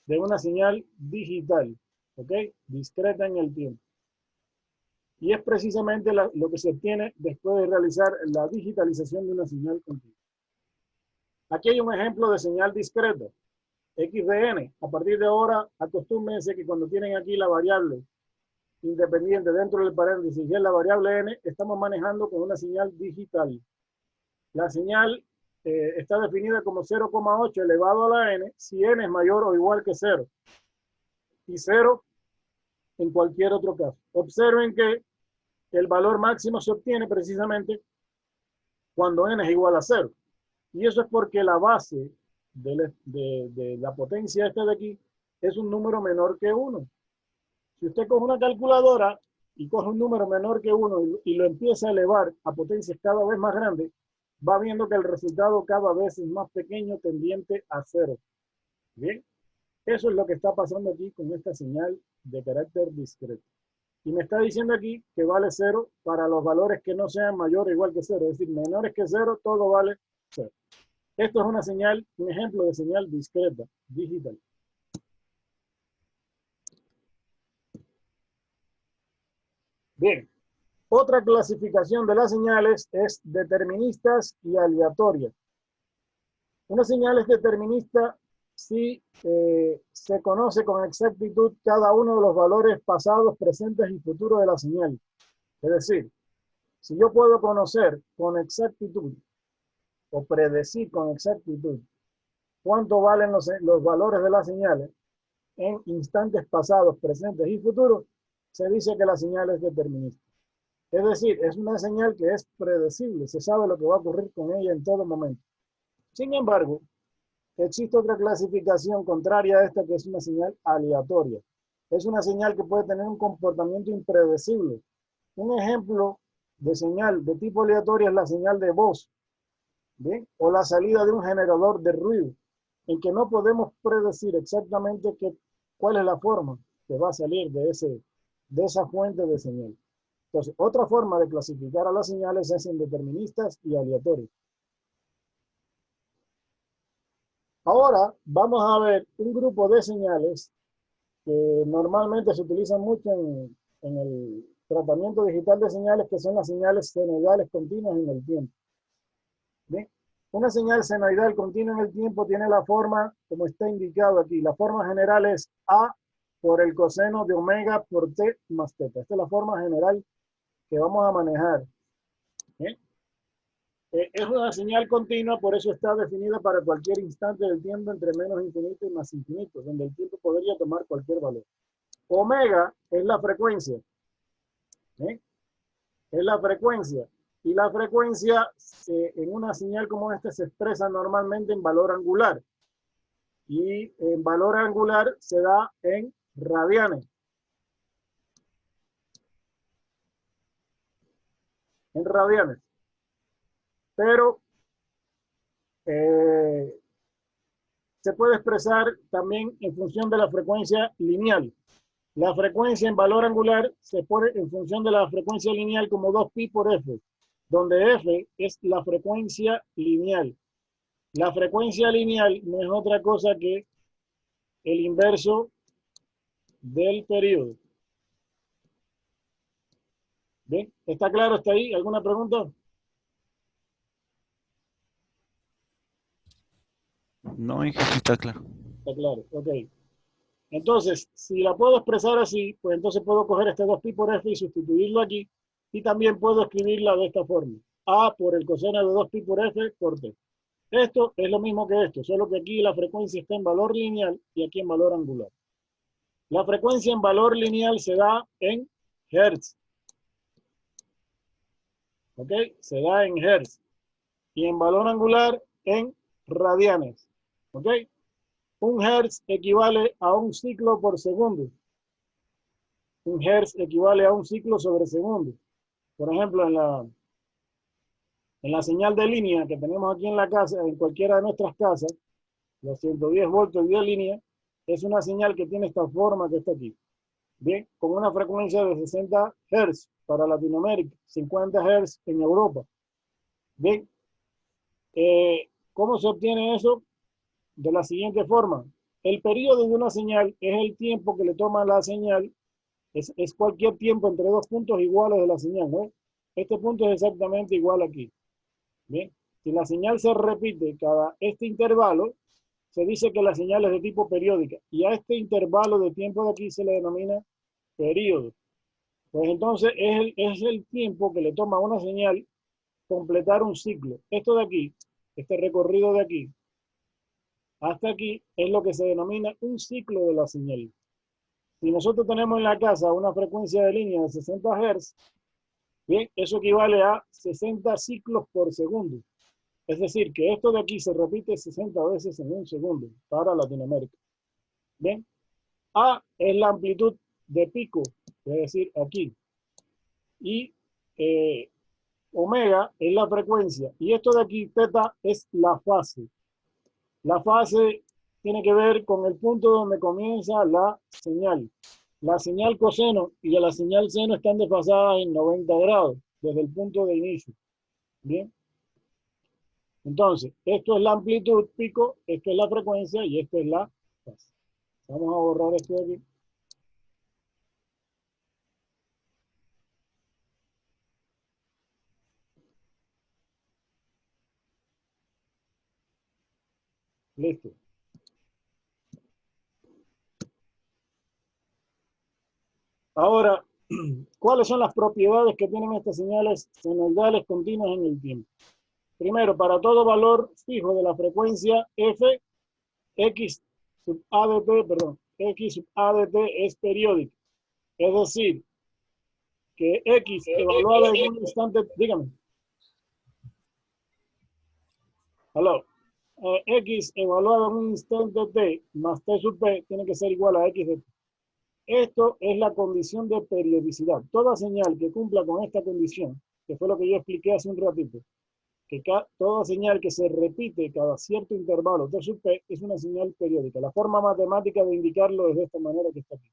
Speaker 1: de una señal digital, ¿ok? Discreta en el tiempo. Y es precisamente lo que se obtiene después de realizar la digitalización de una señal continua. Aquí hay un ejemplo de señal discreta, X de n. A partir de ahora, acostúmbense que cuando tienen aquí la variable independiente dentro del paréntesis y es la variable n, estamos manejando con una señal digital. La señal está definida como 0,8 elevado a la n si n es mayor o igual que 0. Y 0 en cualquier otro caso. Observen que el valor máximo se obtiene precisamente cuando n es igual a 0. Y eso es porque la base de la potencia esta de aquí es un número menor que 1. Si usted coge una calculadora y coge un número menor que 1 y lo empieza a elevar a potencias cada vez más grandes, va viendo que el resultado cada vez es más pequeño, tendiente a 0. ¿Bien? Eso es lo que está pasando aquí con esta señal de carácter discreto. Y me está diciendo aquí que vale 0 para los valores que no sean mayor o igual que 0. Es decir, menores que 0, todo vale 0. Esto es una señal, un ejemplo de señal discreta, digital. Bien, otra clasificación de las señales es deterministas y aleatorias. Una señal es determinista si se conoce con exactitud cada uno de los valores pasados, presentes y futuros de la señal. Es decir, si yo puedo conocer con exactitud o predecir con exactitud cuánto valen los valores de las señales en instantes pasados, presentes y futuros, se dice que la señal es determinista. Es decir, es una señal que es predecible, se sabe lo que va a ocurrir con ella en todo momento. Sin embargo, existe otra clasificación contraria a esta que es una señal aleatoria. Es una señal que puede tener un comportamiento impredecible. Un ejemplo de señal de tipo aleatorio es la señal de voz, ¿bien? O la salida de un generador de ruido, en que no podemos predecir exactamente cuál es la forma que va a salir de esa fuente de señal. Entonces, otra forma de clasificar a las señales es en deterministas y aleatorias. Ahora vamos a ver un grupo de señales que normalmente se utilizan mucho en el tratamiento digital de señales, que son las señales senoidales continuas en el tiempo. ¿Bien? Una señal senoidal continua en el tiempo tiene la forma como está indicado aquí. La forma general es A por el coseno de omega por t más teta. Esta es la forma general que vamos a manejar. ¿Eh? Es una señal continua, por eso está definida para cualquier instante del tiempo entre menos infinito y más infinito, donde el tiempo podría tomar cualquier valor. Omega es la frecuencia. ¿Eh? Es la frecuencia. Y la frecuencia en una señal como esta se expresa normalmente en valor angular. Y en valor angular se da en radianes. En radianes. Pero se puede expresar también en función de la frecuencia lineal. La frecuencia en valor angular se pone en función de la frecuencia lineal como 2pi por f, donde f es la frecuencia lineal. La frecuencia lineal no es otra cosa que el inverso del periodo. ¿Bien? ¿Está claro hasta ahí? ¿Alguna pregunta?
Speaker 3: No, Inge, sí está claro.
Speaker 1: Está claro, ok. Entonces, si la puedo expresar así, pues entonces puedo coger este 2pi por f y sustituirlo aquí. Y también puedo escribirla de esta forma. A por el coseno de 2pi por f por t. Esto es lo mismo que esto, solo que aquí la frecuencia está en valor lineal y aquí en valor angular. La frecuencia en valor lineal se da en hertz. ¿Ok? Se da en hertz. Y en valor angular en radianes. ¿Ok? Un hertz equivale a un ciclo por segundo. Un hertz equivale a un ciclo sobre segundo. Por ejemplo, en la señal de línea que tenemos aquí en la casa, en cualquiera de nuestras casas, los 110 voltios de línea, es una señal que tiene esta forma que está aquí. Bien, con una frecuencia de 60 Hz para Latinoamérica, 50 Hz en Europa. Bien, ¿cómo se obtiene eso? De la siguiente forma. El periodo de una señal es el tiempo que le toma la señal, es cualquier tiempo entre dos puntos iguales de la señal, ¿no? Este punto es exactamente igual aquí. Bien, si la señal se repite cada este intervalo, se dice que la señal es de tipo periódica, y a este intervalo de tiempo de aquí se le denomina periodo. Pues entonces es el tiempo que le toma a una señal completar un ciclo. Esto de aquí, este recorrido de aquí, hasta aquí, es lo que se denomina un ciclo de la señal. Si nosotros tenemos en la casa una frecuencia de línea de 60 Hz, bien, eso equivale a 60 ciclos por segundo. Es decir, que esto de aquí se repite 60 veces en un segundo para Latinoamérica. Bien, A es la amplitud de pico, es decir, aquí. Y omega es la frecuencia. Y esto de aquí, teta, es la fase. La fase tiene que ver con el punto donde comienza la señal. La señal coseno y la señal seno están desfasadas en 90 grados desde el punto de inicio. Bien. Entonces, esto es la amplitud pico, esto es la frecuencia y esto es la fase. Vamos a borrar esto de aquí. Listo. Ahora, ¿cuáles son las propiedades que tienen estas señales senoidales continuas en el tiempo? Primero, para todo valor fijo de la frecuencia f, x sub a de t, perdón, x sub a de t es periódica. Es decir, que x evaluada en un instante, dígame. Aló. X evaluada en un instante t más t sub p tiene que ser igual a x de t. Esto es la condición de periodicidad. Toda señal que cumpla con esta condición, que fue lo que yo expliqué hace un ratito, que toda señal que se repite cada cierto intervalo t sub p es una señal periódica. La forma matemática de indicarlo es de esta manera que está aquí.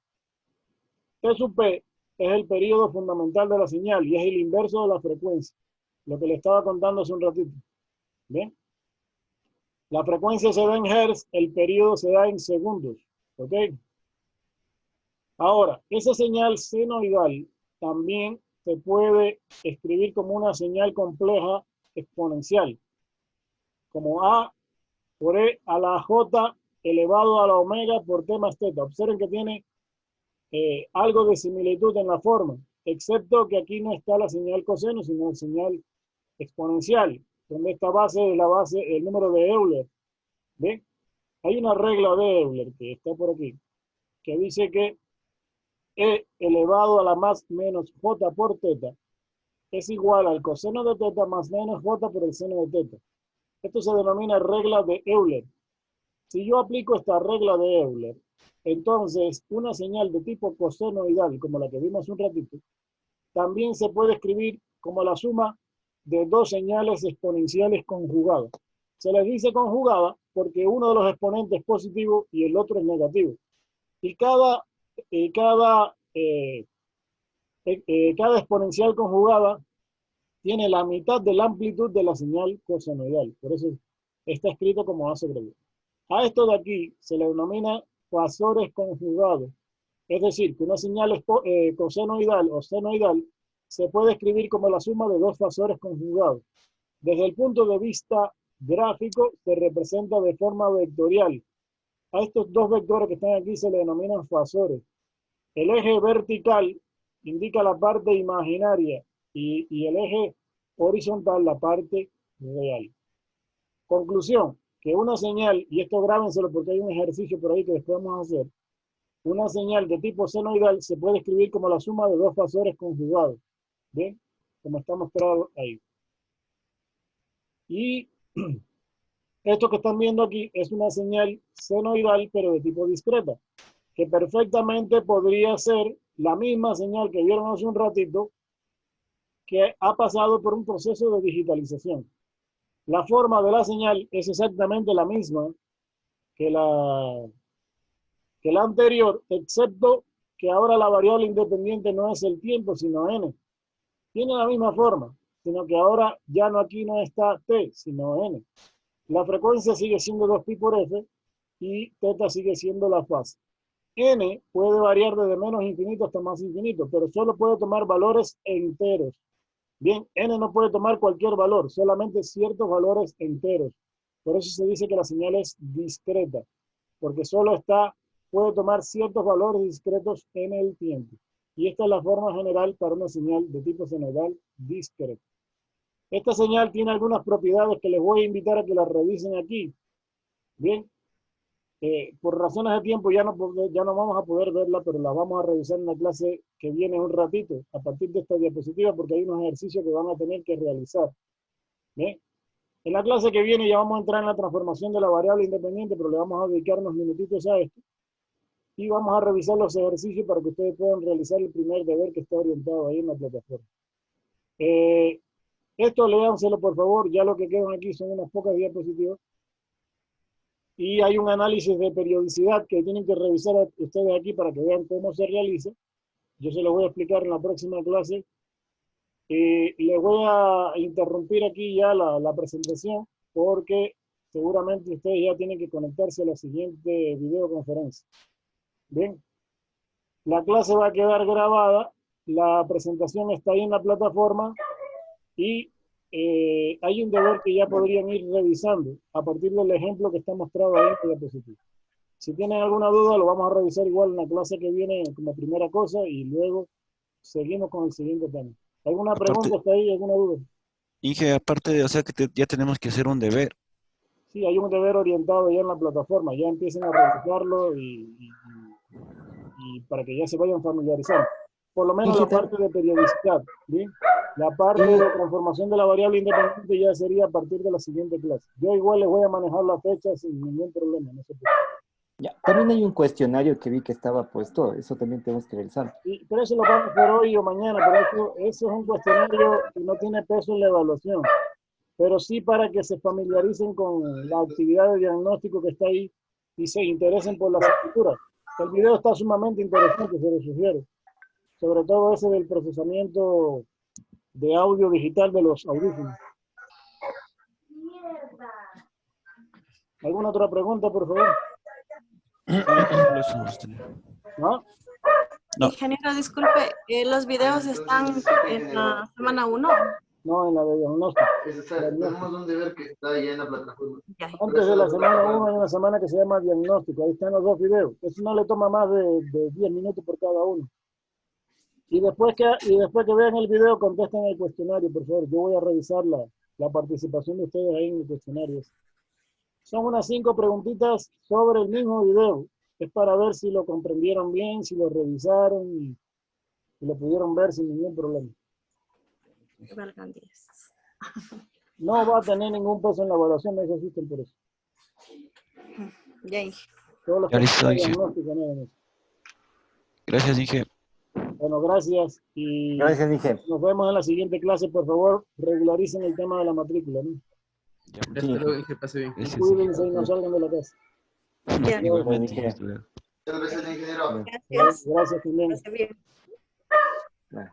Speaker 1: T sub p es el periodo fundamental de la señal y es el inverso de la frecuencia, lo que le estaba contando hace un ratito. ¿Bien? La frecuencia se da en hertz, el periodo se da en segundos. ¿Ok? Ahora, esa señal senoidal también se puede escribir como una señal compleja exponencial, como A por E a la J elevado a la omega por T más teta. Observen que tiene algo de similitud en la forma, excepto que aquí no está la señal coseno, sino la señal exponencial, donde esta base es la base, el número de Euler. ¿Ven? Hay una regla de Euler que está por aquí, que dice que E elevado a la más menos J por teta es igual al coseno de teta más menos J por el seno de teta. Esto se denomina regla de Euler. Si yo aplico esta regla de Euler, entonces una señal de tipo cosenoidal, como la que vimos un ratito, también se puede escribir como la suma de dos señales exponenciales conjugadas. Se les dice conjugada porque uno de los exponentes es positivo y el otro es negativo. Y cada exponencial conjugada tiene la mitad de la amplitud de la señal cosenoidal. Por eso está escrito como A sobre B. A esto de aquí se le denomina fasores conjugados. Es decir, que una señal cosenoidal o senoidal se puede escribir como la suma de dos fasores conjugados. Desde el punto de vista gráfico, se representa de forma vectorial. A estos dos vectores que están aquí se le denominan fasores. El eje vertical indica la parte imaginaria y el eje horizontal la parte real. Conclusión, que una señal, y esto grábenselo porque hay un ejercicio por ahí que después vamos a hacer, una señal de tipo senoidal se puede escribir como la suma de dos fasores conjugados. ¿Bien? Como está mostrado ahí. Y esto que están viendo aquí es una señal senoidal, pero de tipo discreta, que perfectamente podría ser la misma señal que vieron hace un ratito, que ha pasado por un proceso de digitalización. La forma de la señal es exactamente la misma que la anterior, excepto que ahora la variable independiente no es el tiempo, sino n. Tiene la misma forma, sino que ahora ya no aquí no está t, sino n. La frecuencia sigue siendo 2pi por f y θ sigue siendo la fase. N puede variar desde menos infinito hasta más infinito, pero solo puede tomar valores enteros. Bien, n no puede tomar cualquier valor, solamente ciertos valores enteros. Por eso se dice que la señal es discreta, porque solo puede tomar ciertos valores discretos en el tiempo. Y esta es la forma general para una señal de tipo senoidal discreta. Esta señal tiene algunas propiedades que les voy a invitar a que las revisen aquí. Bien, por razones de tiempo ya no vamos a poder verla, pero la vamos a revisar en la clase que viene un ratito, a partir de esta diapositiva, porque hay unos ejercicios que van a tener que realizar. Bien, en la clase que viene ya vamos a entrar en la transformación de la variable independiente, pero le vamos a dedicar unos minutitos a esto. Y vamos a revisar los ejercicios para que ustedes puedan realizar el primer deber que está orientado ahí en la plataforma. Esto léanselo por favor, ya lo que quedan aquí son unas pocas diapositivas. Y hay un análisis de periodicidad que tienen que revisar ustedes aquí para que vean cómo se realiza. Yo se lo voy a explicar en la próxima clase. Les voy a interrumpir aquí ya la presentación porque seguramente ustedes ya tienen que conectarse a la siguiente videoconferencia. Bien, la clase va a quedar grabada, la presentación está ahí en la plataforma y hay un deber que ya podrían ir revisando a partir del ejemplo que está mostrado ahí en la diapositiva. Si tienen alguna duda, lo vamos a revisar igual en la clase que viene como primera cosa y luego seguimos con el siguiente tema. ¿Alguna pregunta hasta ahí? ¿Alguna duda?
Speaker 3: Inge, aparte, o sea que ya tenemos que hacer un deber.
Speaker 1: Sí, hay un deber orientado ya en la plataforma, ya empiecen a revisarlo y para que ya se vayan familiarizando. Por lo menos la parte de periodicidad, ¿bien? La parte de transformación de la variable independiente ya sería a partir de la siguiente clase. Yo igual les voy a manejar la fecha sin ningún problema, no se preocupen.
Speaker 2: Ya, también hay un cuestionario que vi que estaba puesto, eso también tenemos que revisar.
Speaker 1: Sí, pero eso lo vamos a hacer hoy o mañana, pero eso es un cuestionario que no tiene peso en la evaluación, pero sí para que se familiaricen con la actividad de diagnóstico que está ahí y se interesen por las escrituras. El video está sumamente interesante, se lo sugiero, sobre todo ese del procesamiento de audio digital de los audífonos. ¿Alguna otra pregunta, por favor? ¿No?
Speaker 3: No.
Speaker 4: Ingeniero, disculpe, ¿los videos están en la semana 1?
Speaker 1: No, en la de diagnóstico.
Speaker 8: Tenemos un deber que está ya en la plataforma.
Speaker 1: Antes de la semana 1 hay una semana que se llama diagnóstico. Ahí están los 2 videos. Eso no le toma más de 10 minutos por cada uno. Y después que vean el video, contesten el cuestionario, por favor. Yo voy a revisar la participación de ustedes ahí en el cuestionario. Son unas 5 preguntitas sobre el mismo video. Es para ver si lo comprendieron bien, si lo revisaron y lo pudieron ver sin ningún problema.
Speaker 4: Que valgan 10.
Speaker 1: No va a tener ningún peso en la evaluación, no se asusten por eso.
Speaker 4: Ya, Inge.
Speaker 1: Todos los
Speaker 3: Ya listo,
Speaker 1: que
Speaker 3: Inge.
Speaker 1: diagnóstico, nada más.
Speaker 3: Gracias, Inge.
Speaker 1: Bueno, gracias. Y
Speaker 2: Gracias, Inge.
Speaker 1: nos vemos en la siguiente clase. Por favor, regularicen el tema de la matrícula, ¿no?
Speaker 3: Ya,
Speaker 11: Hasta luego, Inge, pase bien.
Speaker 3: gracias,
Speaker 1: Cuídense y
Speaker 3: Inge.
Speaker 1: no salgan de la casa.
Speaker 4: Ya.
Speaker 3: Igualmente,
Speaker 2: Inge.
Speaker 3: hasta luego.
Speaker 8: Muchas gracias, ingeniero.
Speaker 4: Gracias.
Speaker 1: Gracias también.
Speaker 4: Pase bien.
Speaker 2: Vale.